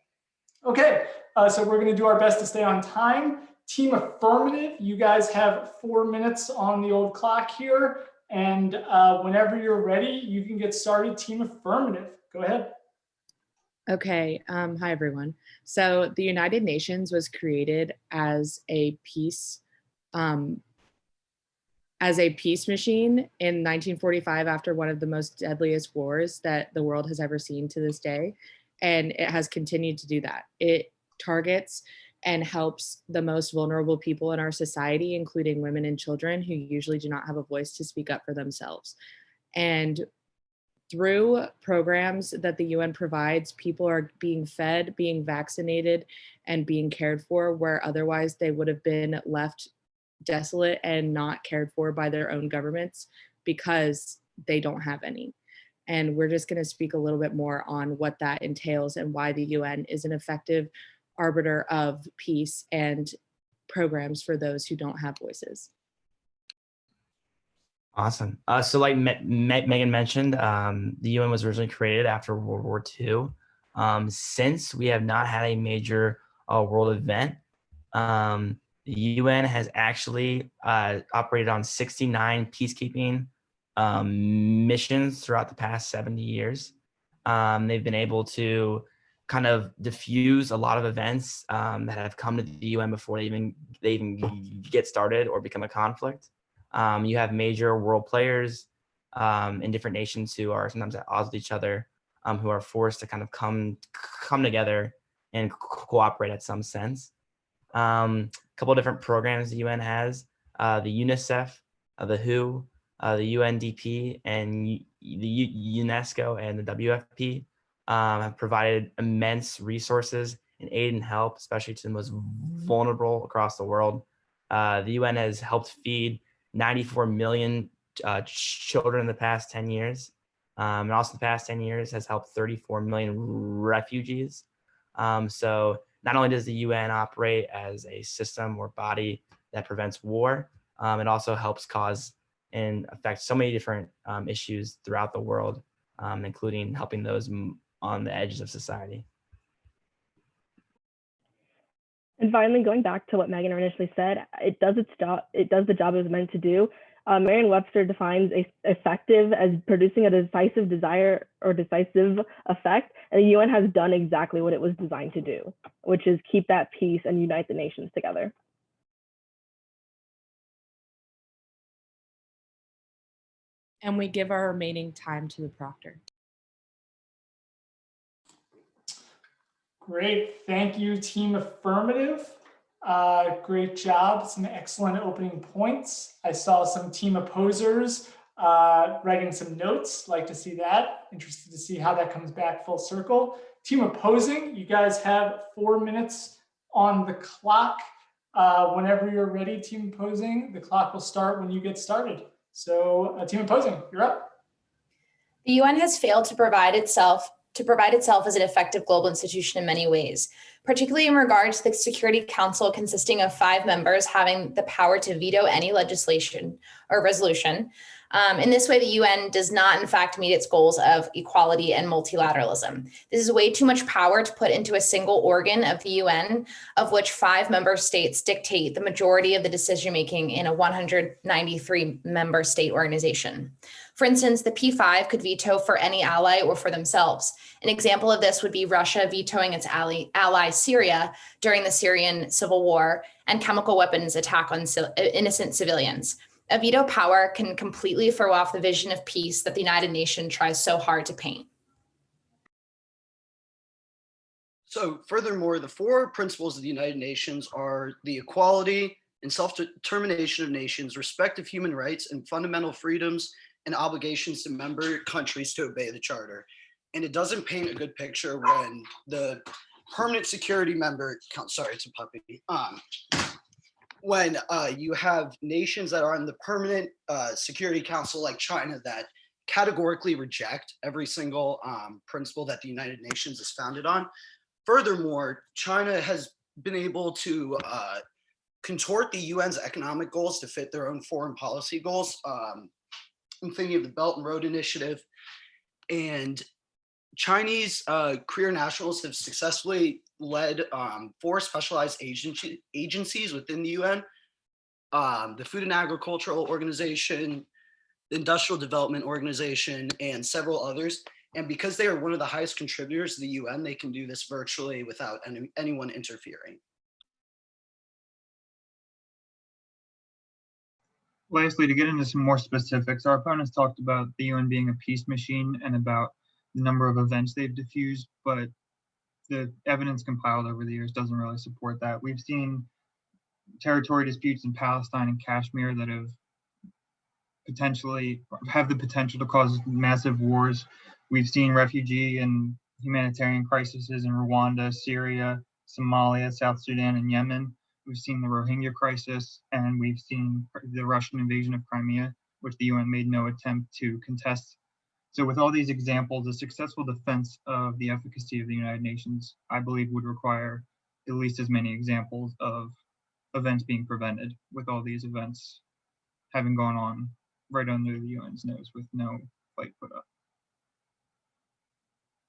Okay, so we're going to do our best to stay on time. Team Affirmative, you guys have 4 minutes on the old clock here. And whenever you're ready, you can get started. Team Affirmative, go ahead. Okay, hi everyone. So the United Nations was created as a peace machine in 1945 after one of the most deadliest wars that the world has ever seen to this day. And it has continued to do that. It targets and helps the most vulnerable people in our society, including women and children who usually do not have a voice to speak up for themselves. And through programs that the UN provides, people are being fed, being vaccinated, and being cared for where otherwise they would have been left desolate and not cared for by their own governments because they don't have any. And we're just going to speak a little bit more on what that entails and why the UN is an effective arbiter of peace and programs for those who don't have voices. Awesome. So like Megan mentioned, the UN was originally created after World War II. Since we have not had a major world event, the UN has actually operated on 69 peacekeeping missions throughout the past 70 years. They've been able to kind of diffuse a lot of events that have come to the UN before they even get started or become a conflict. You have major world players in different nations who are sometimes at odds with each other, who are forced to kind of come together and cooperate at some sense. A couple of different programs the UN has, the UNICEF, the WHO, the UNDP, and the UNESCO and the WFP have provided immense resources and aid and help, especially to the most vulnerable across the world. The UN has helped feed 94 million children in the past 10 years. And also the past 10 years has helped 34 million refugees. So not only does the UN operate as a system or body that prevents war, it also helps cause and affect so many different issues throughout the world, including helping those on the edges of society. And finally, going back to what Megan initially said, it does the job it was meant to do. Merriam-Webster defines effective as producing a decisive desire or decisive effect, and the UN has done exactly what it was designed to do, which is keep that peace and unite the nations together. And we give our remaining time to the proctor. Great, thank you, Team Affirmative. Great job, some excellent opening points. I saw some team opposers writing some notes, like to see that. Interested to see how that comes back full circle. Team opposing, you guys have 4 minutes on the clock. Whenever you're ready, team opposing, the clock will start when you get started. So team opposing, you're up. The UN has failed to provide itself as an effective global institution in many ways, particularly in regard to the Security Council consisting of 5 members having the power to veto any legislation or resolution. In this way, the UN does not, in fact, meet its goals of equality and multilateralism. This is way too much power to put into a single organ of the UN, of which 5 member states dictate the majority of the decision-making in a 193 member state organization. For instance, the P5 could veto for any ally or for themselves. An example of this would be Russia vetoing its ally Syria during the Syrian civil war and chemical weapons attack on innocent civilians. A veto power can completely throw off the vision of peace that the United Nations tries so hard to paint. So furthermore, the 4 principles of the United Nations are the equality and self-determination of nations, respect of human rights and fundamental freedoms, and obligations to member countries to obey the charter. And it doesn't paint a good picture when the permanent security member, sorry, it's a puppy. When you have nations that are on the permanent Security Council like China that categorically reject every single principle that the United Nations is founded on. Furthermore, China has been able to contort the UN's economic goals to fit their own foreign policy goals. I'm thinking of the Belt and Road Initiative, and Chinese career nationals have successfully led 4 specialized agencies within the UN, the Food and Agricultural Organization, the Industrial Development Organization, and several others. And because they are one of the highest contributors to the UN, they can do this virtually without anyone interfering. Lastly, to get into some more specifics, our opponents talked about the UN being a peace machine and about the number of events they've diffused, but the evidence compiled over the years doesn't really support that. We've seen territory disputes in Palestine and Kashmir that have the potential to cause massive wars. We've seen refugee and humanitarian crises in Rwanda, Syria, Somalia, South Sudan, and Yemen. We've seen the Rohingya crisis, and we've seen the Russian invasion of Crimea, which the UN made no attempt to contest. So with all these examples, a successful defense of the efficacy of the United Nations, I believe, would require at least as many examples of events being prevented, with all these events having gone on right under the UN's nose with no fight put up.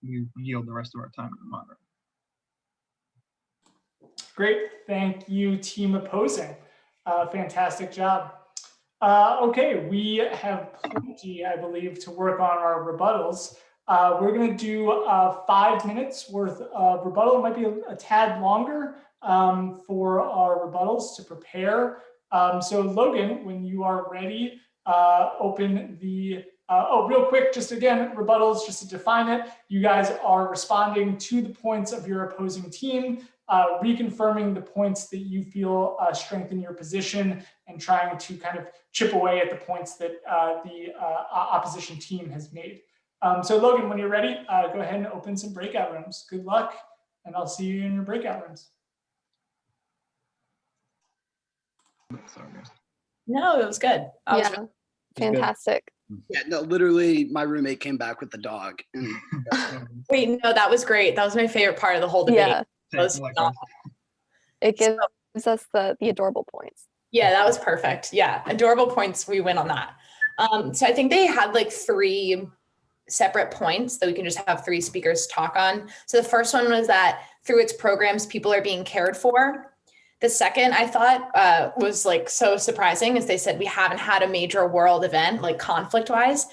We yield the rest of our time to the moderator. Great, thank you, team opposing. Fantastic job. Okay, we have plenty, I believe, to work on our rebuttals. We're going to do 5 minutes worth of rebuttal. It might be a tad longer for our rebuttals to prepare. So Logan, when you are ready, open the, real quick, just again, rebuttals, just to define it. You guys are responding to the points of your opposing team, reconfirming the points that you feel strengthen your position, and trying to kind of chip away at the points that the opposition team has made. So Logan, when you're ready, go ahead and open some breakout rooms. Good luck, and I'll see you in your breakout rooms. No, it was good. Yeah, fantastic. Yeah, no, literally my roommate came back with the dog. Wait, no, that was great. That was my favorite part of the whole debate. Yeah. That was It gives us the adorable points. Yeah, that was perfect. Yeah, adorable points. We win on that. So I think they had like 3 separate points that we can just have 3 speakers talk on. So the first one was that through its programs, people are being cared for. The second I thought was like so surprising is they said we haven't had a major world event like conflict wise.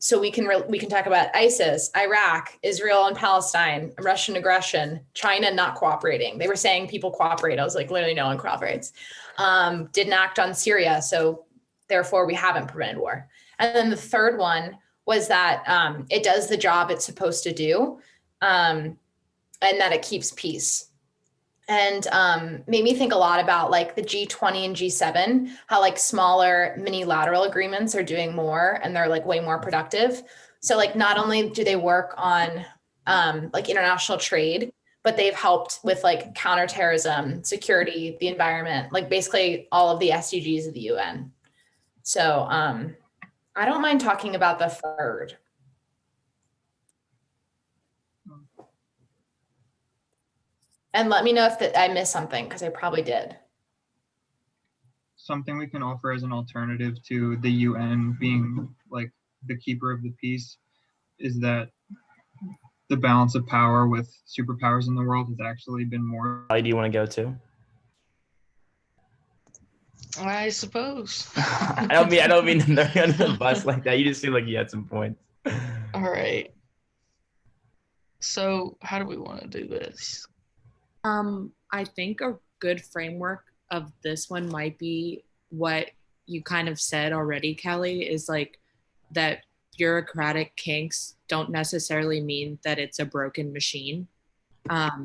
So we can talk about ISIS, Iraq, Israel and Palestine, Russian aggression, China not cooperating. They were saying people cooperate. I was like, literally no one cooperates. Didn't act on Syria, so therefore we haven't prevented war. And then the third one was that it does the job it's supposed to do, and that it keeps peace. And made me think a lot about like the G20 and G7, how like smaller mini-lateral agreements are doing more and they're like way more productive. So like not only do they work on like international trade, but they've helped with like counterterrorism, security, the environment, like basically all of the SDGs of the UN. So I don't mind talking about the third. And let me know if I missed something, because I probably did. Something we can offer as an alternative to the UN being like the keeper of the peace is that the balance of power with superpowers in the world has actually been more. Do you want to go to? I suppose. I don't mean to throw you under the bus like that. You just seem like you had some points. All right. So how do we want to do this? I think a good framework of this one might be what you kind of said already, Kelly, is like that bureaucratic kinks don't necessarily mean that it's a broken machine.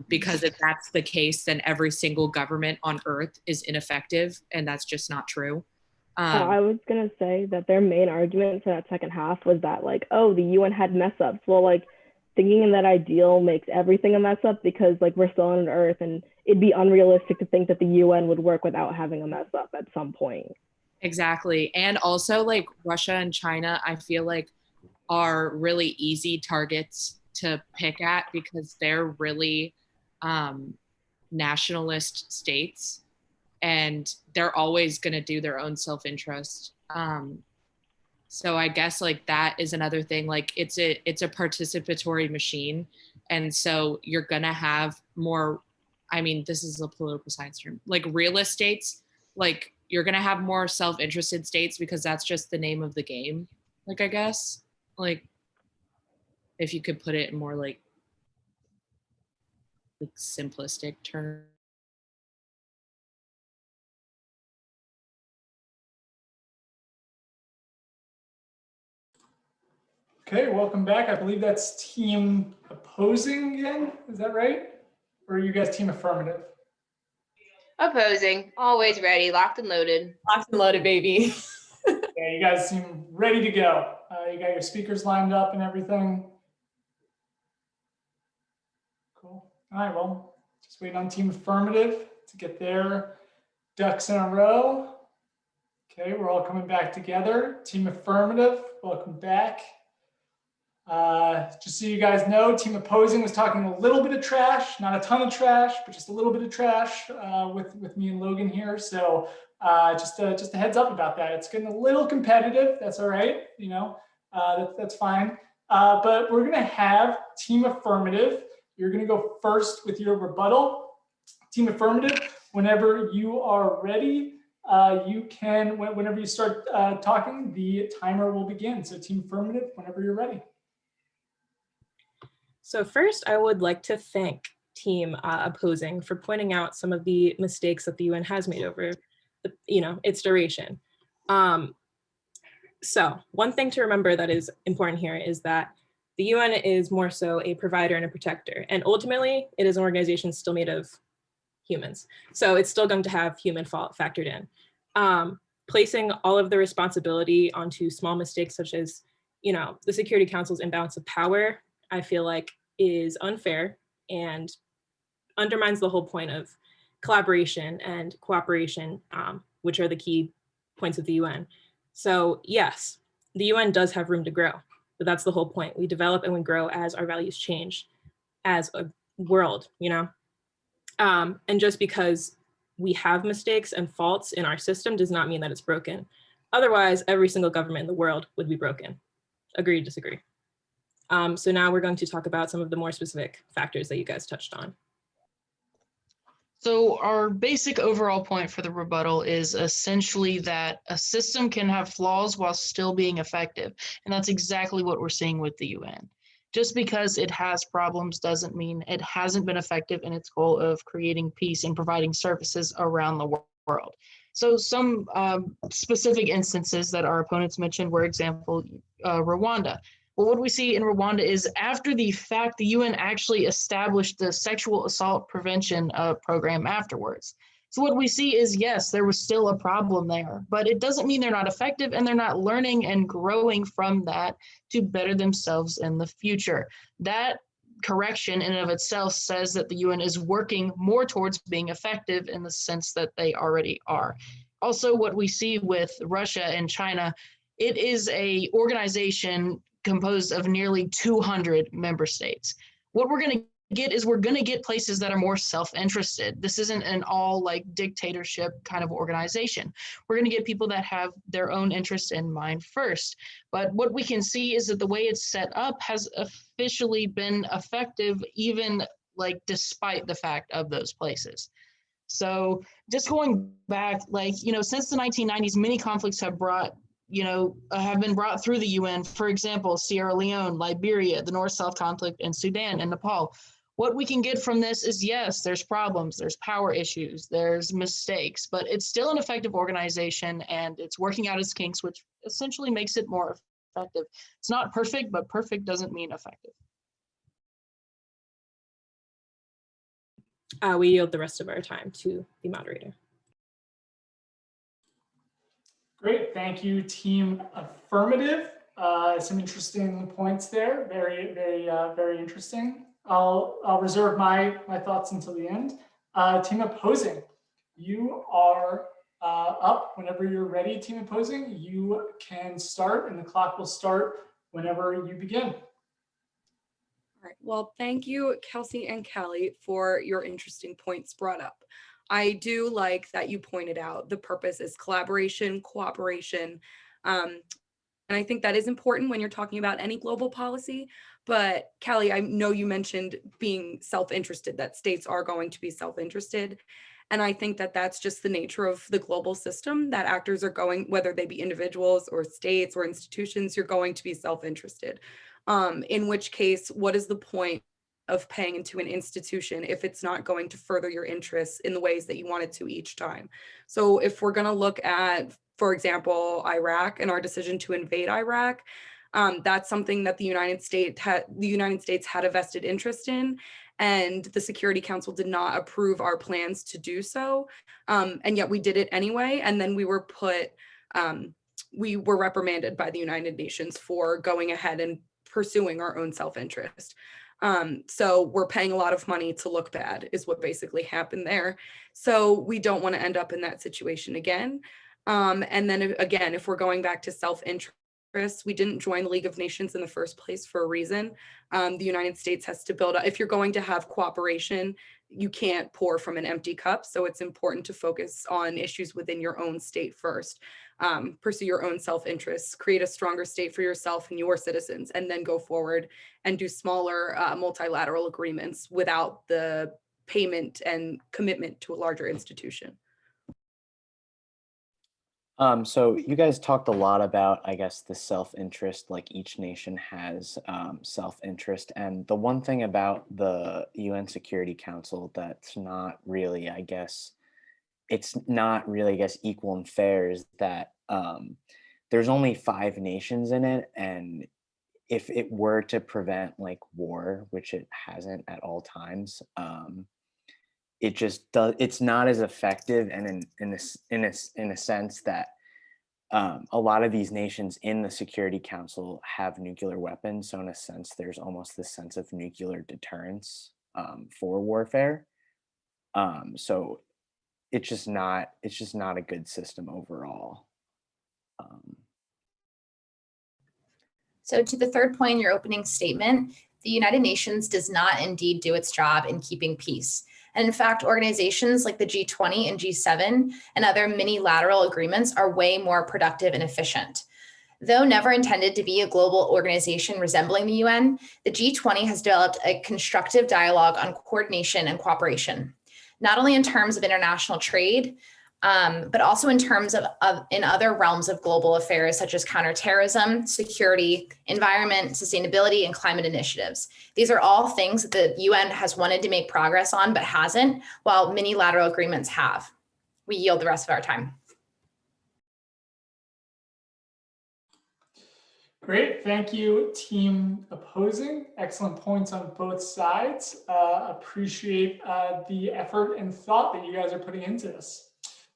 Because if that's the case, then every single government on earth is ineffective, and that's just not true. I was gonna say that their main argument for that second half was that like, oh, the UN had mess ups. Well, like thinking in that ideal makes everything a mess up because like we're still on an earth and it'd be unrealistic to think that the UN would work without having a mess up at some point. Exactly. And also like Russia and China, I feel like are really easy targets to pick at because they're really nationalist states and they're always going to do their own self-interest. So I guess like that is another thing, like it's a participatory machine. And so you're going to have more, I mean, this is a political science term, like realist states, like you're going to have more self-interested states because that's just the name of the game. Like, I guess, like if you could put it in more like simplistic terms. Okay, welcome back. I believe that's team opposing again. Is that right? Or are you guys team affirmative? Opposing, always ready, locked and loaded. Locked and loaded, baby. Yeah, you guys seem ready to go. You got your speakers lined up and everything. Cool. All right, well, just waiting on team affirmative to get their ducks in a row. Okay, we're all coming back together. Team affirmative, welcome back. Just so you guys know, team opposing was talking a little bit of trash, not a ton of trash, but just a little bit of trash with me and Logan here. So just a heads up about that. It's getting a little competitive. That's all right. You know, that's fine. But we're gonna have team affirmative. You're gonna go first with your rebuttal. Team affirmative, whenever you are ready, you can, whenever you start talking, the timer will begin. So team affirmative, whenever you're ready. So first, I would like to thank team opposing for pointing out some of the mistakes that the UN has made over, its duration. So one thing to remember that is important here is that the UN is more so a provider and a protector, and ultimately it is an organization still made of humans. So it's still going to have human fault factored in. Placing all of the responsibility onto small mistakes such as, the Security Council's imbalance of power, I feel like is unfair and undermines the whole point of collaboration and cooperation, which are the key points of the UN. So yes, the UN does have room to grow, but that's the whole point. We develop and we grow as our values change as a world, and just because we have mistakes and faults in our system does not mean that it's broken. Otherwise, every single government in the world would be broken. Agree, disagree. So now we're going to talk about some of the more specific factors that you guys touched on. So our basic overall point for the rebuttal is essentially that a system can have flaws while still being effective. And that's exactly what we're seeing with the UN. Just because it has problems doesn't mean it hasn't been effective in its goal of creating peace and providing services around the world. So some specific instances that our opponents mentioned were example, Rwanda. Well, what we see in Rwanda is after the fact, the UN actually established the sexual assault prevention program afterwards. So what we see is, yes, there was still a problem there, but it doesn't mean they're not effective and they're not learning and growing from that to better themselves in the future. That correction in and of itself says that the UN is working more towards being effective in the sense that they already are. Also, what we see with Russia and China, it is an organization composed of nearly 200 member states. What we're going to get is we're going to get places that are more self-interested. This isn't an all like dictatorship kind of organization. We're going to get people that have their own interests in mind first. But what we can see is that the way it's set up has officially been effective, even like despite the fact of those places. So just going back, like, since the 1990s, many conflicts have have been brought through the UN. For example, Sierra Leone, Liberia, the North-South conflict in Sudan and Nepal. What we can get from this is, yes, there's problems, there's power issues, there's mistakes, but it's still an effective organization and it's working out its kinks, which essentially makes it more effective. It's not perfect, but perfect doesn't mean effective. We yield the rest of our time to the moderator. Great, thank you, Team Affirmative. Some interesting points there. Very interesting. I'll reserve my thoughts until the end. Team Opposing, you are up whenever you're ready. Team Opposing, you can start, and the clock will start whenever you begin. All right. Well, thank you, Kelsey and Kelly, for your interesting points brought up. I do like that you pointed out the purpose is collaboration, cooperation. And I think that is important when you're talking about any global policy. But Kelly, I know you mentioned being self-interested, that states are going to be self-interested. And I think that that's just the nature of the global system, that actors are going, whether they be individuals or states or institutions, you're going to be self-interested. In which case, what is the point of paying into an institution if it's not going to further your interests in the ways that you want it to each time? So if we're going to look at, for example, Iraq and our decision to invade Iraq, that's something that the United States had a vested interest in, and the Security Council did not approve our plans to do so. And yet we did it anyway. And then we were reprimanded by the United Nations for going ahead and pursuing our own self-interest. So we're paying a lot of money to look bad is what basically happened there. So we don't want to end up in that situation again. And then again, if we're going back to self-interest, we didn't join the League of Nations in the first place for a reason. The United States has to build up. If you're going to have cooperation, you can't pour from an empty cup. So it's important to focus on issues within your own state first. Pursue your own self-interests, create a stronger state for yourself and your citizens, and then go forward and do smaller multilateral agreements without the payment and commitment to a larger institution. So you guys talked a lot about, I guess, the self-interest, like each nation has self-interest. And the one thing about the UN Security Council that's not really, I guess, it's not really, I guess, equal and fair is that there's only 5 nations in it. And if it were to prevent like war, which it hasn't at all times, it just does, it's not as effective. And in a sense that a lot of these nations in the Security Council have nuclear weapons. So in a sense, there's almost this sense of nuclear deterrence for warfare. So it's just not a good system overall. So to the third point in your opening statement, the United Nations does not indeed do its job in keeping peace. And in fact, organizations like the G20 and G7 and other mini-lateral agreements are way more productive and efficient. Though never intended to be a global organization resembling the UN, the G20 has developed a constructive dialogue on coordination and cooperation. not only in terms of international trade, but also in terms of in other realms of global affairs, such as counterterrorism, security, environment, sustainability, and climate initiatives. These are all things that the UN has wanted to make progress on, but hasn't, while many lateral agreements have. We yield the rest of our time. Great, thank you, team opposing. Excellent points on both sides. Appreciate the effort and thought that you guys are putting into this.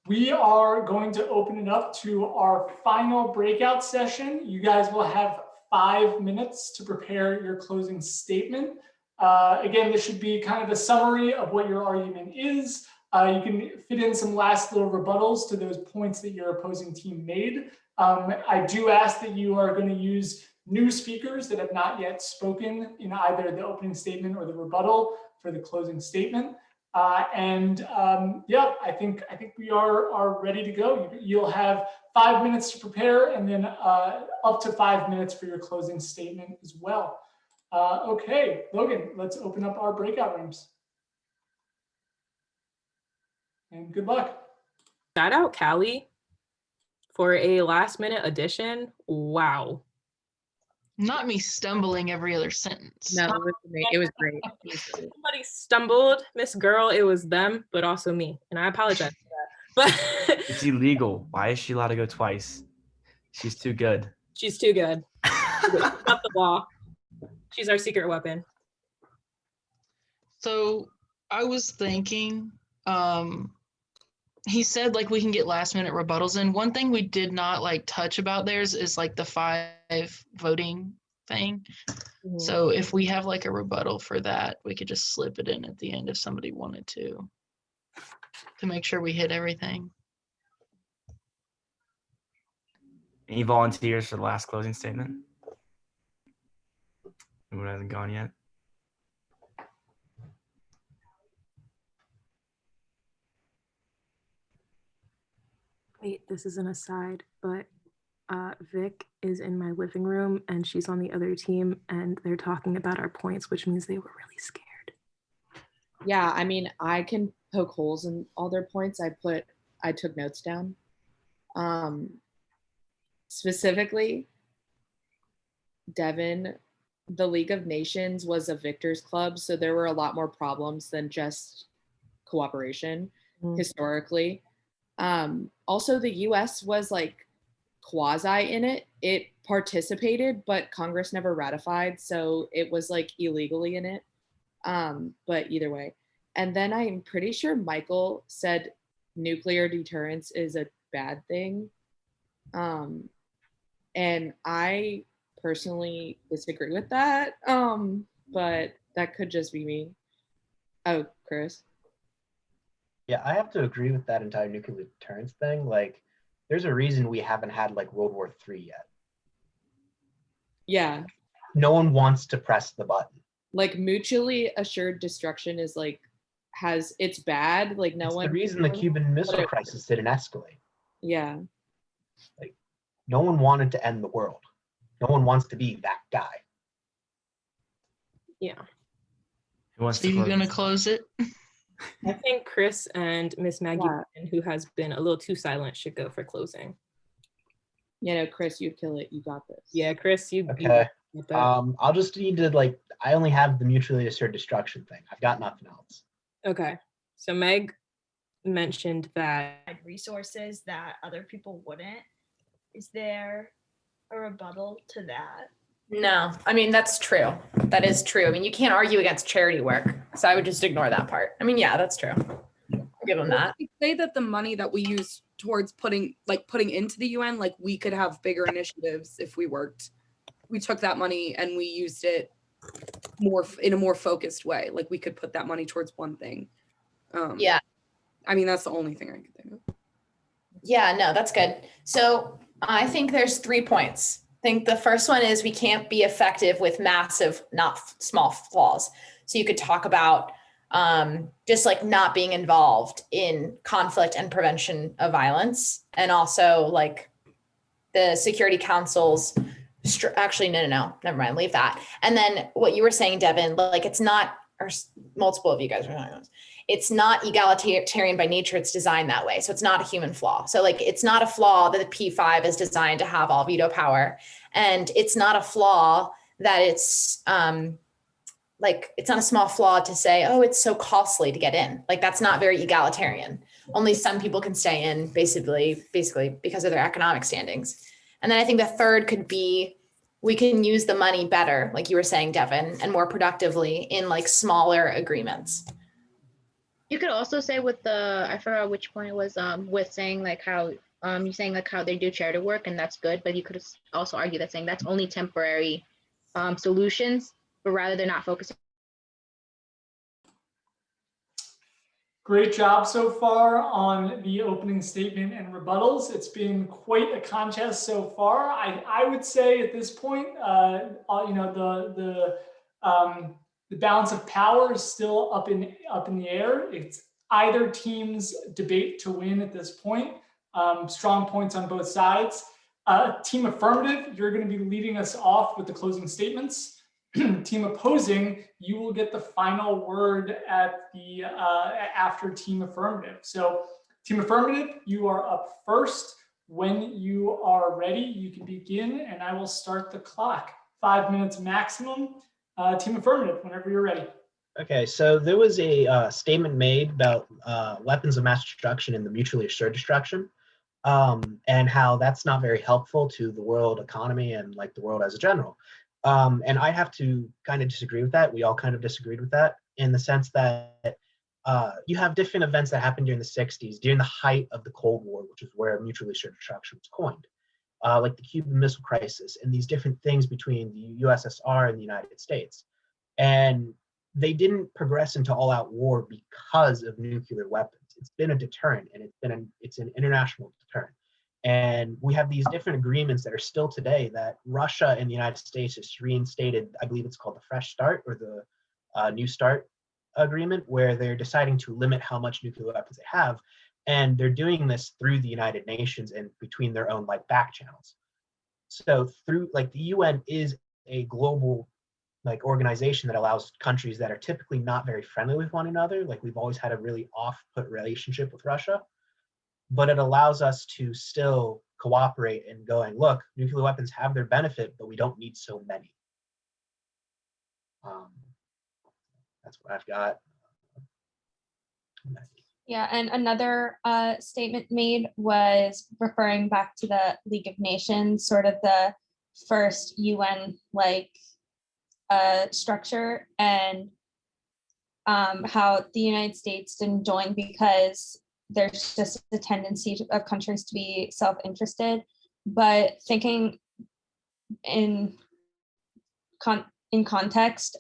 We are going to open it up to our final breakout session. You guys will have 5 minutes to prepare your closing statement. Again, this should be kind of a summary of what your argument is. You can fit in some last little rebuttals to those points that your opposing team made. I do ask that you are going to use new speakers that have not yet spoken in either the opening statement or the rebuttal for the closing statement. Yeah, I think we are ready to go. You'll have 5 minutes to prepare, and then up to 5 minutes for your closing statement as well. Okay, Logan, let's open up our breakout rooms. And good luck. Shout out Callie for a last minute addition. Wow. Not me stumbling every other sentence. No, it was great. Somebody stumbled, Miss Girl. It was them, but also me. And I apologize for that. But It's illegal. Why is she allowed to go twice? She's too good. she's too good. Not the law. She's our secret weapon. So I was thinking, he said like we can get last minute rebuttals in. One thing we did not like touch about theirs is like the 5 voting thing. So if we have like a rebuttal for that, we could just slip it in at the end if somebody wanted to make sure we hit everything. Any volunteers for the last closing statement? Anyone hasn't gone yet? Wait, this is an aside, but Vic is in my living room and she's on the other team and they're talking about our points, which means they were really scared. Yeah, I mean, I can poke holes in all their points. I took notes down. Specifically, Devin, the League of Nations was a victors club, so there were a lot more problems than just cooperation historically. Also, the US was like quasi in it. It participated, but Congress never ratified, so it was like illegally in it. But either way. And then I'm pretty sure Michael said nuclear deterrence is a bad thing. And I personally disagree with that. But that could just be me. Oh, Chris. Yeah, I have to agree with that entire nuclear deterrence thing. Like, there's a reason we haven't had like World War III yet. Yeah. No one wants to press the button. Like mutually assured destruction is like it's bad. Like no It's one. the reason the Cuban Missile Crisis didn't escalate. Yeah. Like, no one wanted to end the world. No one wants to be that guy. Yeah. Who wants So you're gonna close it? I think Chris and Miss Maggie, who has been a little too silent, should go for closing. Yeah, no, Chris, you'd kill it. You got this. Yeah, Chris, you. Okay. I'll just need to like. I only have the mutually assured destruction thing. I've got nothing else. Okay. So Meg mentioned that resources that other people wouldn't. Is there a rebuttal to that? No, I mean, that's true. That is true. I mean, you can't argue against charity work. So I would just ignore that part. I mean, yeah, that's true. I'll give them that. I'd say that the money that we use towards putting into the UN, like we could have bigger initiatives if we took that money and we used it in a more focused way. Like we could put that money towards one thing. Yeah. I mean, that's the only thing I could think of. Yeah, no, that's good. So I think there's 3 points. I think the first one is we can't be effective with massive, not small flaws. So you could talk about just like not being involved in conflict and prevention of violence. And also like the Security Council's actually, no, never mind, leave that. And then what you were saying, Devin, like it's not, or multiple of you guys were talking about this. it's not egalitarian by nature. It's designed that way. So it's not a human flaw. So like, it's not a flaw that the P5 is designed to have all veto power. And it's not a flaw that it's like, it's not a small flaw to say, oh, it's so costly to get in. Like, that's not very egalitarian. Only some people can stay in basically because of their economic standings. And then I think the third could be, we can use the money better, like you were saying, Devin, and more productively in like smaller agreements. You could also say with the, I forgot which point it was, with saying like how, you saying like how they do charity work and that's good, but you could also argue that saying that's only temporary solutions, but rather they're not focusing. Great job so far on the opening statement and rebuttals. It's been quite a contest so far. I would say at this point, you know, the balance of power is still up in the air. It's either team's debate to win at this point. Strong points on both sides. Team affirmative, you're going to be leading us off with the closing statements. Team opposing, you will get the final word at the after team affirmative. So team affirmative, you are up first. When you are ready, you can begin and I will start the clock. 5 minutes maximum. Team affirmative, whenever you're ready. Okay, so there was a statement made about weapons of mass destruction and the mutually assured destruction, and how that's not very helpful to the world economy and like the world as a general. And I have to kind of disagree with that. We all kind of disagreed with that in the sense that you have different events that happened during the 60s, during the height of the Cold War, which is where mutually assured destruction was coined, like the Cuban Missile Crisis and these different things between the USSR and the United States. And they didn't progress into all-out war because of nuclear weapons. It's been a deterrent, and it's an international deterrent. And we have these different agreements that are still today that Russia and the United States has reinstated. I believe it's called the Fresh Start or the New Start agreement, where they're deciding to limit how much nuclear weapons they have. And they're doing this through the United Nations and between their own like back channels. So through like the UN is a global like organization that allows countries that are typically not very friendly with one another. Like we've always had a really off-put relationship with Russia, but it allows us to still cooperate and going, look, nuclear weapons have their benefit, but we don't need so many. That's what I've got. Yeah, and another statement made was referring back to the League of Nations, sort of the first UN like structure, and how the United States didn't join because there's just a tendency of countries to be self-interested. But thinking in context,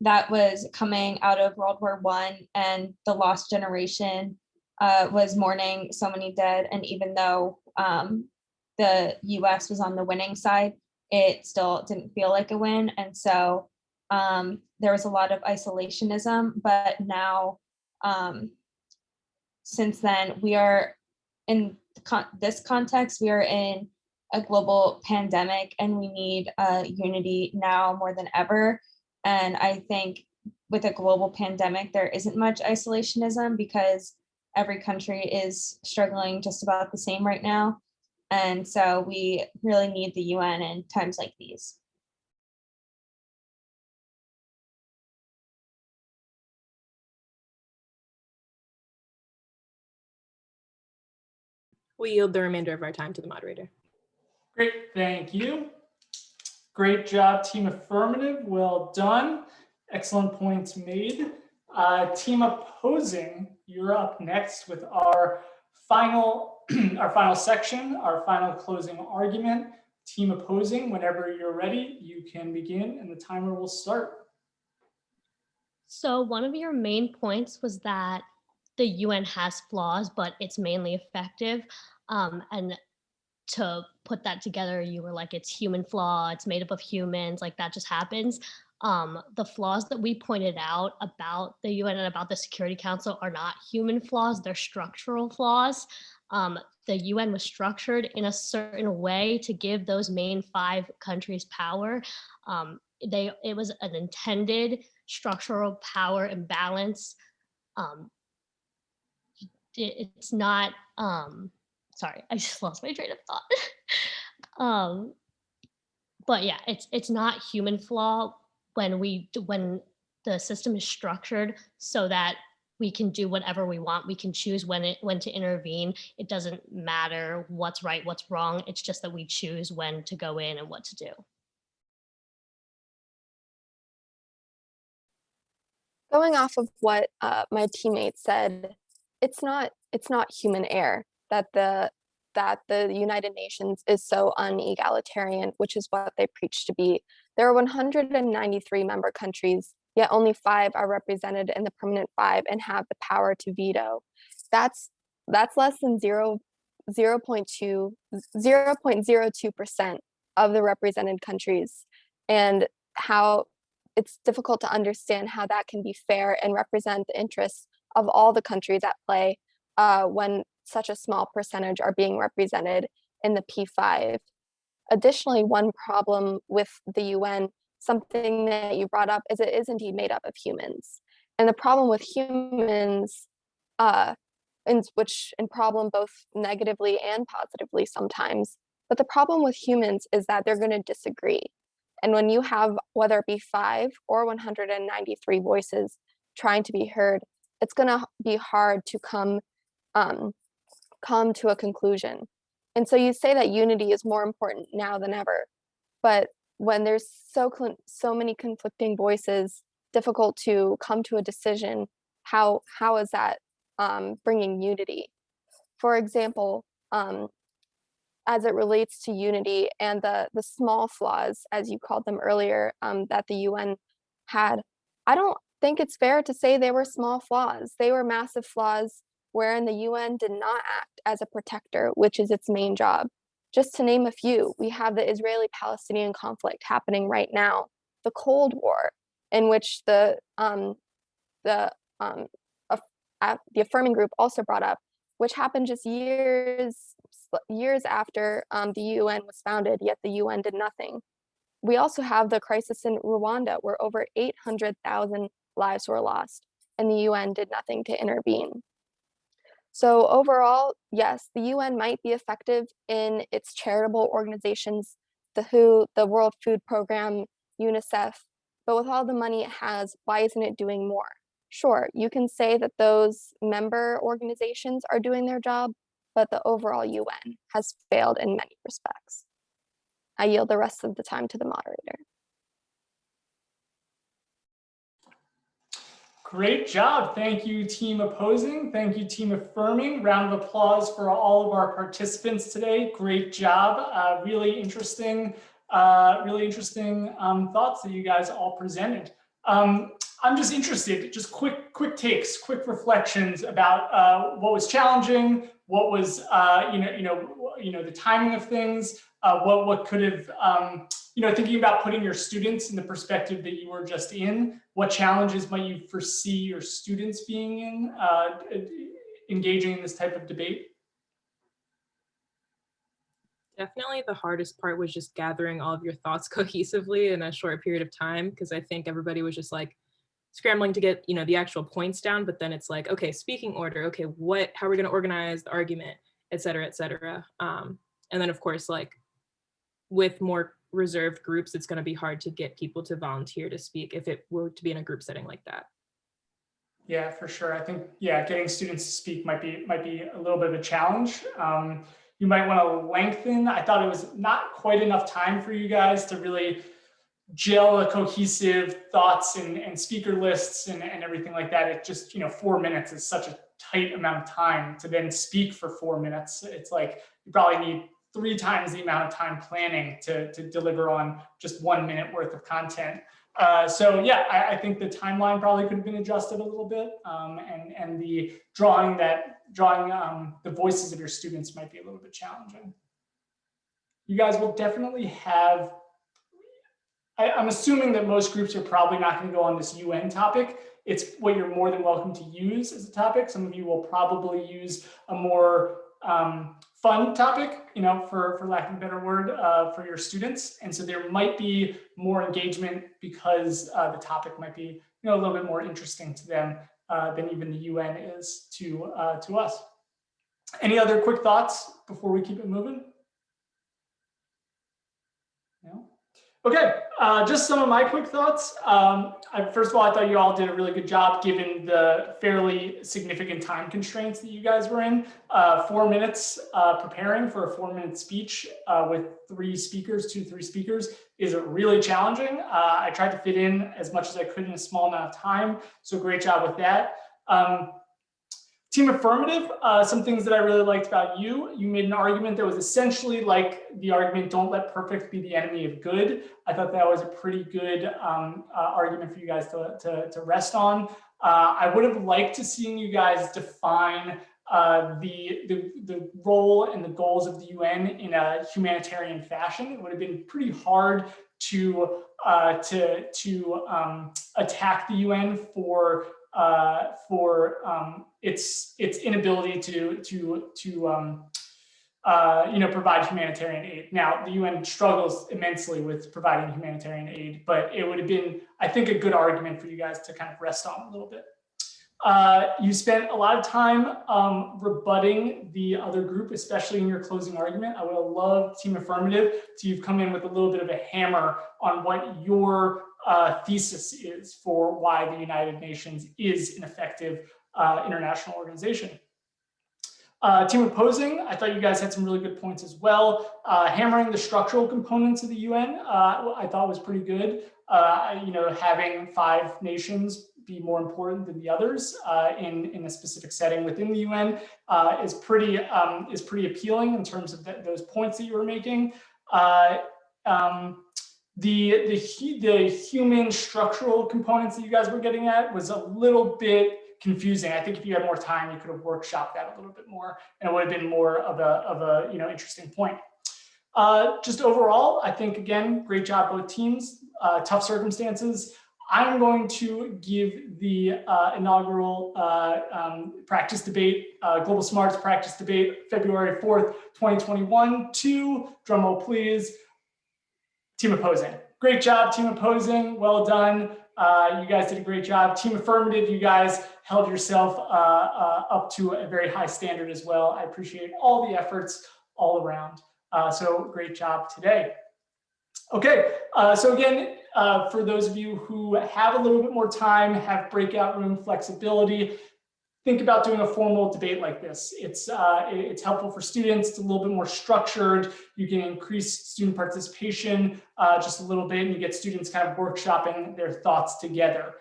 that was coming out of World War I, and the lost generation was mourning so many dead. And even though the US was on the winning side, it still didn't feel like a win. And so there was a lot of isolationism, but now since then, we are in this context, we are in a global pandemic, and we need unity now more than ever. And I think with a global pandemic, there isn't much isolationism because every country is struggling just about the same right now. And so we really need the UN in times like these. We yield the remainder of our time to the moderator. Great, thank you. Great job, team affirmative, well done. Excellent points made. Team opposing, you're up next with our final section, our final closing argument. Team opposing, whenever you're ready, you can begin and the timer will start. So one of your main points was that the UN has flaws, but it's mainly effective. And to put that together, you were like, it's human flaw, it's made up of humans, like that just happens. The flaws that we pointed out about the UN and about the Security Council are not human flaws, they're structural flaws. The UN was structured in a certain way to give those main 5 countries power. It was an intended structural power imbalance um, it's not, sorry, I just lost my train of thought. But yeah, it's not human flaw when the system is structured so that we can do whatever we want. We can choose when to intervene. It doesn't matter what's right, what's wrong. It's just that we choose when to go in and what to do. Going off of what my teammate said, it's not human error that the United Nations is so unegalitarian, which is what they preach to be. There are 193 member countries, yet only 5 are represented in the permanent 5 and have the power to veto. That's less than 0.02% of the represented countries, and how it's difficult to understand how that can be fair and represent the interests of all the countries at play when such a small percentage are being represented in the P5. Additionally, one problem with the UN, something that you brought up, is it is indeed made up of humans. And the problem with humans, and problem both negatively and positively sometimes, but the problem with humans is that they're going to disagree. And when you have, whether it be 5 or 193 voices trying to be heard, it's going to be hard to come to a conclusion. And so you say that unity is more important now than ever, but when there's so many conflicting voices, difficult to come to a decision, how is that bringing unity? For example, as it relates to unity and the small flaws, as you called them earlier, that the UN had, I don't think it's fair to say they were small flaws. They were massive flaws wherein the UN did not act as a protector, which is its main job. Just to name a few, we have the Israeli-Palestinian conflict happening right now, the Cold War, in which the affirming group also brought up, which happened just years after the UN was founded, yet the UN did nothing. We also have the crisis in Rwanda, where over 800,000 lives were lost, and the UN did nothing to intervene. So overall, yes, the UN might be effective in its charitable organizations, the WHO, the World Food Program, UNICEF, but with all the money it has, why isn't it doing more? Sure, you can say that those member organizations are doing their job, but the overall UN has failed in many respects. I yield the rest of the time to the moderator. Great job. Thank you, team opposing. Thank you, team affirming. Round of applause for all of our participants today. Great job. Really interesting thoughts that you guys all presented. I'm just interested, just quick takes, quick reflections about what was challenging, what was the timing of things, what could have thinking about putting your students in the perspective that you were just in, what challenges might you foresee your students being in, engaging in this type of debate? Definitely the hardest part was just gathering all of your thoughts cohesively in a short period of time, because I think everybody was just like scrambling to get the actual points down, but then it's like, okay, speaking order, okay, how are we going to organize the argument, et cetera, et cetera. And then of course, like with more reserved groups, it's going to be hard to get people to volunteer to speak if it were to be in a group setting like that. Yeah, for sure. I think, getting students to speak might be a little bit of a challenge. You might want to lengthen. I thought it was not quite enough time for you guys to really gel a cohesive thoughts and speaker lists and everything like that. It just, 4 minutes is such a tight amount of time to then speak for 4 minutes. It's like you probably need 3 times the amount of time planning to deliver on just 1 minute worth of content. So yeah, I think the timeline probably could have been adjusted a little bit, and the drawing the voices of your students might be a little bit challenging. You guys will definitely have, I'm assuming that most groups are probably not going to go on this UN topic. It's what you're more than welcome to use as a topic. Some of you will probably use a more fun topic, for lack of a better word, for your students. And so there might be more engagement because the topic might be, a little bit more interesting to them even the UN is to us. Any other quick thoughts before we keep it moving? No? Okay, just some of my quick thoughts. First of all, I thought you all did a really good job given the fairly significant time constraints that you guys were in. 4 minutes preparing for a 4-minute speech with 3 speakers, 2-3 speakers, is really challenging. I tried to fit in as much as I could in a small amount of time, so great job with that. Team Affirmative, some things that I really liked about you. You made an argument that was essentially like the argument, don't let perfect be the enemy of good. I thought that was a pretty good argument for you guys to rest on. I would have liked to see you guys define the role and the goals of the UN in a humanitarian fashion. It would have been pretty hard to attack the UN for its inability to provide humanitarian aid. Now, the UN struggles immensely with providing humanitarian aid, but it would have been, I think, a good argument for you guys to kind of rest on a little bit. You spent a lot of time rebutting the other group, especially in your closing argument. I would have loved Team Affirmative to come in with a little bit of a hammer on what your thesis is for why the United Nations is an effective international organization. Team Opposing, I thought you guys had some really good points as well. Hammering the structural components of the UN, I thought was pretty good. Having 5 nations be more important than the others in a specific setting within the UN is pretty appealing in terms of those points that you were making. The human structural components that you guys were getting at was a little bit confusing. I think if you had more time, you could have workshopped that a little bit more, and it would have been more of a interesting point. Just overall, I think again, great job both teams. Tough circumstances. I'm going to give the inaugural practice debate, Global Smarts practice debate, February 4th, 2021 to, drumroll please, Team Opposing. Great job, Team Opposing. Well done. You guys did a great job. Team Affirmative, you guys held yourself up to a very high standard as well. I appreciate all the efforts all around. So great job today. Okay, so again, for those of you who have a little bit more time, have breakout room flexibility, think about doing a formal debate like this. It's helpful for students. It's a little bit more structured. You can increase student participation just a little bit, and you get students kind of workshopping their thoughts together.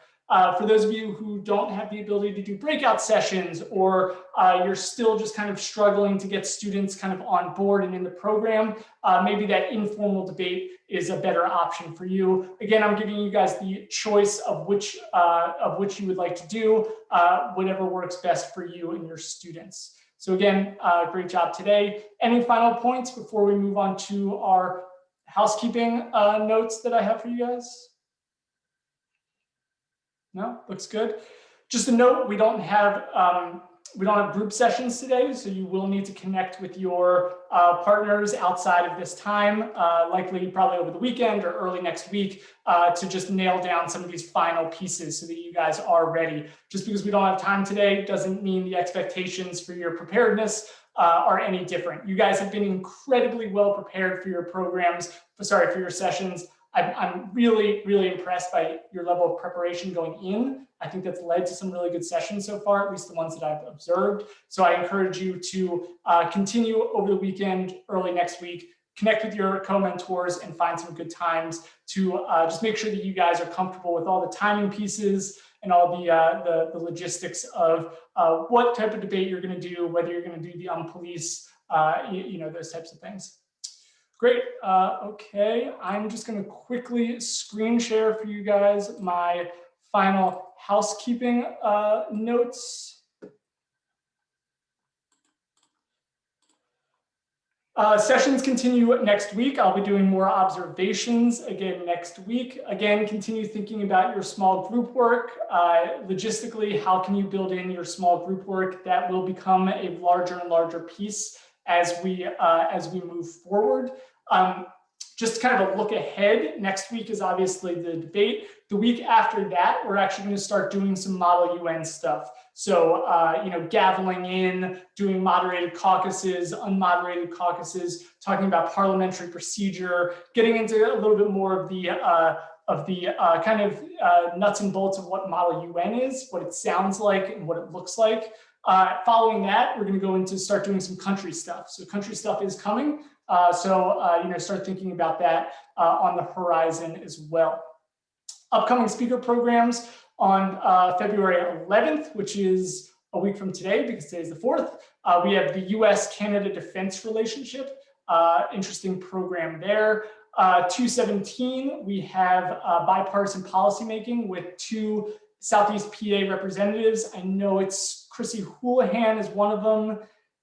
For those of you who don't have the ability to do breakout sessions, or you're still just kind of struggling to get students kind of on board and in the program, maybe that informal debate is a better option for you. Again, I'm giving you guys the choice of which you would like to do, whatever works best for you and your students. So again, great job today. Any final points before we move on to our housekeeping notes that I have for you guys? No, looks good. Just a note, we don't have group sessions today, so you will need to connect with your partners outside of this time, likely probably over the weekend or early next week, to just nail down some of these final pieces so that you guys are ready. Just because we don't have time today doesn't mean the expectations for your preparedness are any different. You guys have been incredibly well prepared for your programs, for your sessions. I'm really, really impressed by your level of preparation going in. I think that's led to some really good sessions so far, at least the ones that I've observed. So I encourage you to continue over the weekend, early next week, connect with your co-mentors and find some good times to just make sure that you guys are comfortable with all the timing pieces and all the logistics of what type of debate you're going to do, whether you're going to do the unpoliced, those types of things. Great. Okay, I'm just going to quickly screen share for you guys my final housekeeping notes. Sessions continue next week. I'll be doing more observations again next week. Again, continue thinking about your small group work. Logistically, how can you build in your small group work? That will become a larger and larger piece as we move forward. just kind of a look ahead. Next week is obviously the debate. The week after that, we're actually going to start doing some Model UN stuff. So, gaveling in, doing moderated caucuses, unmoderated caucuses, talking about parliamentary procedure, getting into a little bit more of the nuts and bolts of what Model UN is, what it sounds like, and what it looks like. Following that, we're going to go into start doing some country stuff. So country stuff is coming. Start thinking about that on the horizon as well. Upcoming speaker programs on February 11th, which is a week from today because today's the 4th. We have the US-Canada Defense Relationship, interesting program there. 217, we have bipartisan policymaking with 2 Southeast PA representatives. I know it's Chrissy Houlihan is one of them.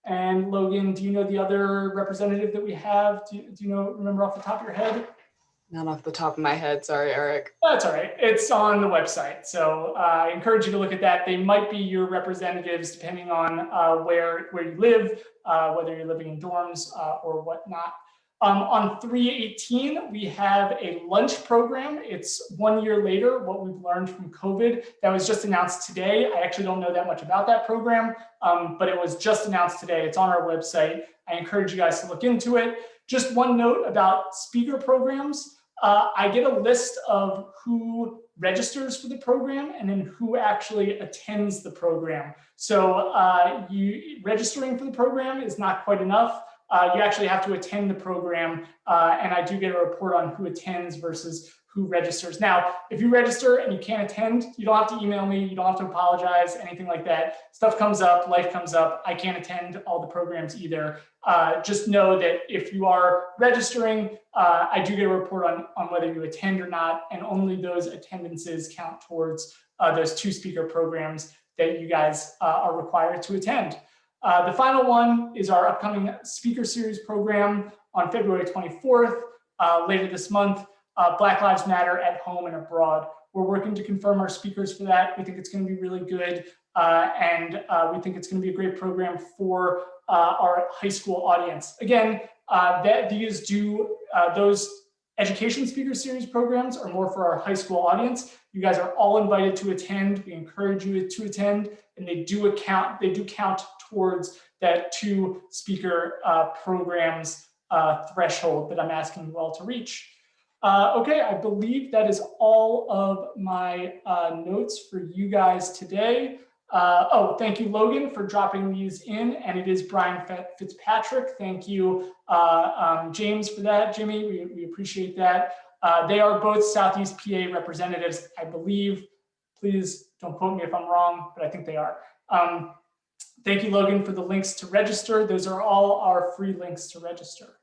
And Logan, do you know the other representative that we have? Do you remember off the top of your head? Not off the top of my head. Sorry, Eric. That's all right. It's on the website. So I encourage you to look at that. They might be your representatives depending on where you live, whether you're living in dorms or whatnot. On 318, we have a lunch program. It's 1 year later, what we've learned from COVID. That was just announced today. I actually don't know that much about that program, but it was just announced today. It's on our website. I encourage you guys to look into it. Just one note about speaker programs. I get a list of who registers for the program and then who actually attends the program. So registering for the program is not quite enough. You actually have to attend the program, and I do get a report on who attends versus who registers. Now, if you register and you can't attend, you don't have to email me, you don't have to apologize, anything like that. Stuff comes up, life comes up. I can't attend all the programs either. Just know that if you are registering, I do get a report on whether you attend or not, and only those attendances count towards those 2 speaker programs that you guys are required to attend. The final one is our upcoming speaker series program on February 24th, later this month, Black Lives Matter at Home and Abroad. We're working to confirm our speakers for that. We think it's going to be really good, and we think it's going to be a great program for our high school audience. Again, those education speaker series programs are more for our high school audience. You guys are all invited to attend. We encourage you to attend, and they do count towards that 2 speaker programs threshold that I'm asking you all to reach. Okay, I believe that is all of my notes for you guys today. Thank you, Logan, for dropping these in, and it is Brian Fitzpatrick. Thank you, James, for that. Jimmy, we appreciate that. They are both Southeast PA representatives, I believe. Please don't quote me if I'm wrong, but I think they are. Thank you, Logan, for the links to register. Those are all our free links to register.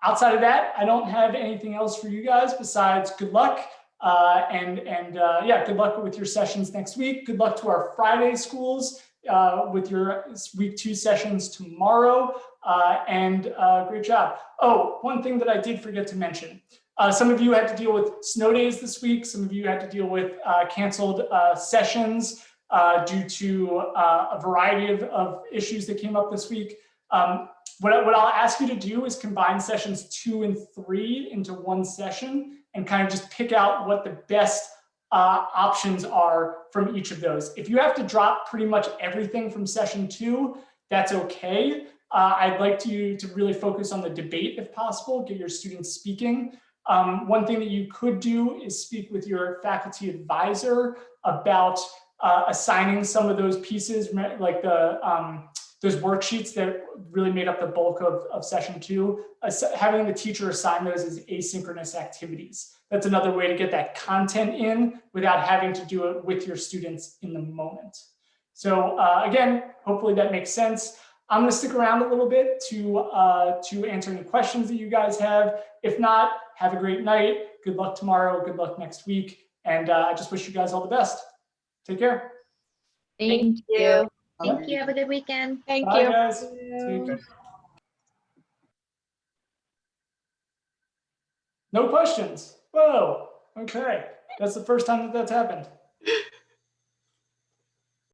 Outside of that, I don't have anything else for you guys besides good luck. Good luck with your sessions next week. Good luck to our Friday schools with your week 2 sessions tomorrow. Great job. Oh, one thing that I did forget to mention. Some of you had to deal with snow days this week. Some of you had to deal with canceled sessions due to a variety of issues that came up this week. What I'll ask you to do is combine sessions 2 and 3 into one session and kind of just pick out what the best options are from each of those. If you have to drop pretty much everything from session 2, that's okay. I'd like you to really focus on the debate if possible, get your students speaking. One thing that you could do is speak with your faculty advisor about assigning some of those pieces, like those worksheets that really made up the bulk of session 2, having the teacher assign those as asynchronous activities. That's another way to get that content in without having to do it with your students in the moment. So again, hopefully that makes sense. I'm going to stick around a little bit to answer any questions that you guys have. If not, have a great night. Good luck tomorrow. Good luck next week. And I just wish you guys all the best. Take care. Thank you. Thank you. Have a good weekend. Thank Bye, you. guys. Take care. No questions. Whoa. Okay. That's the first time that that's happened.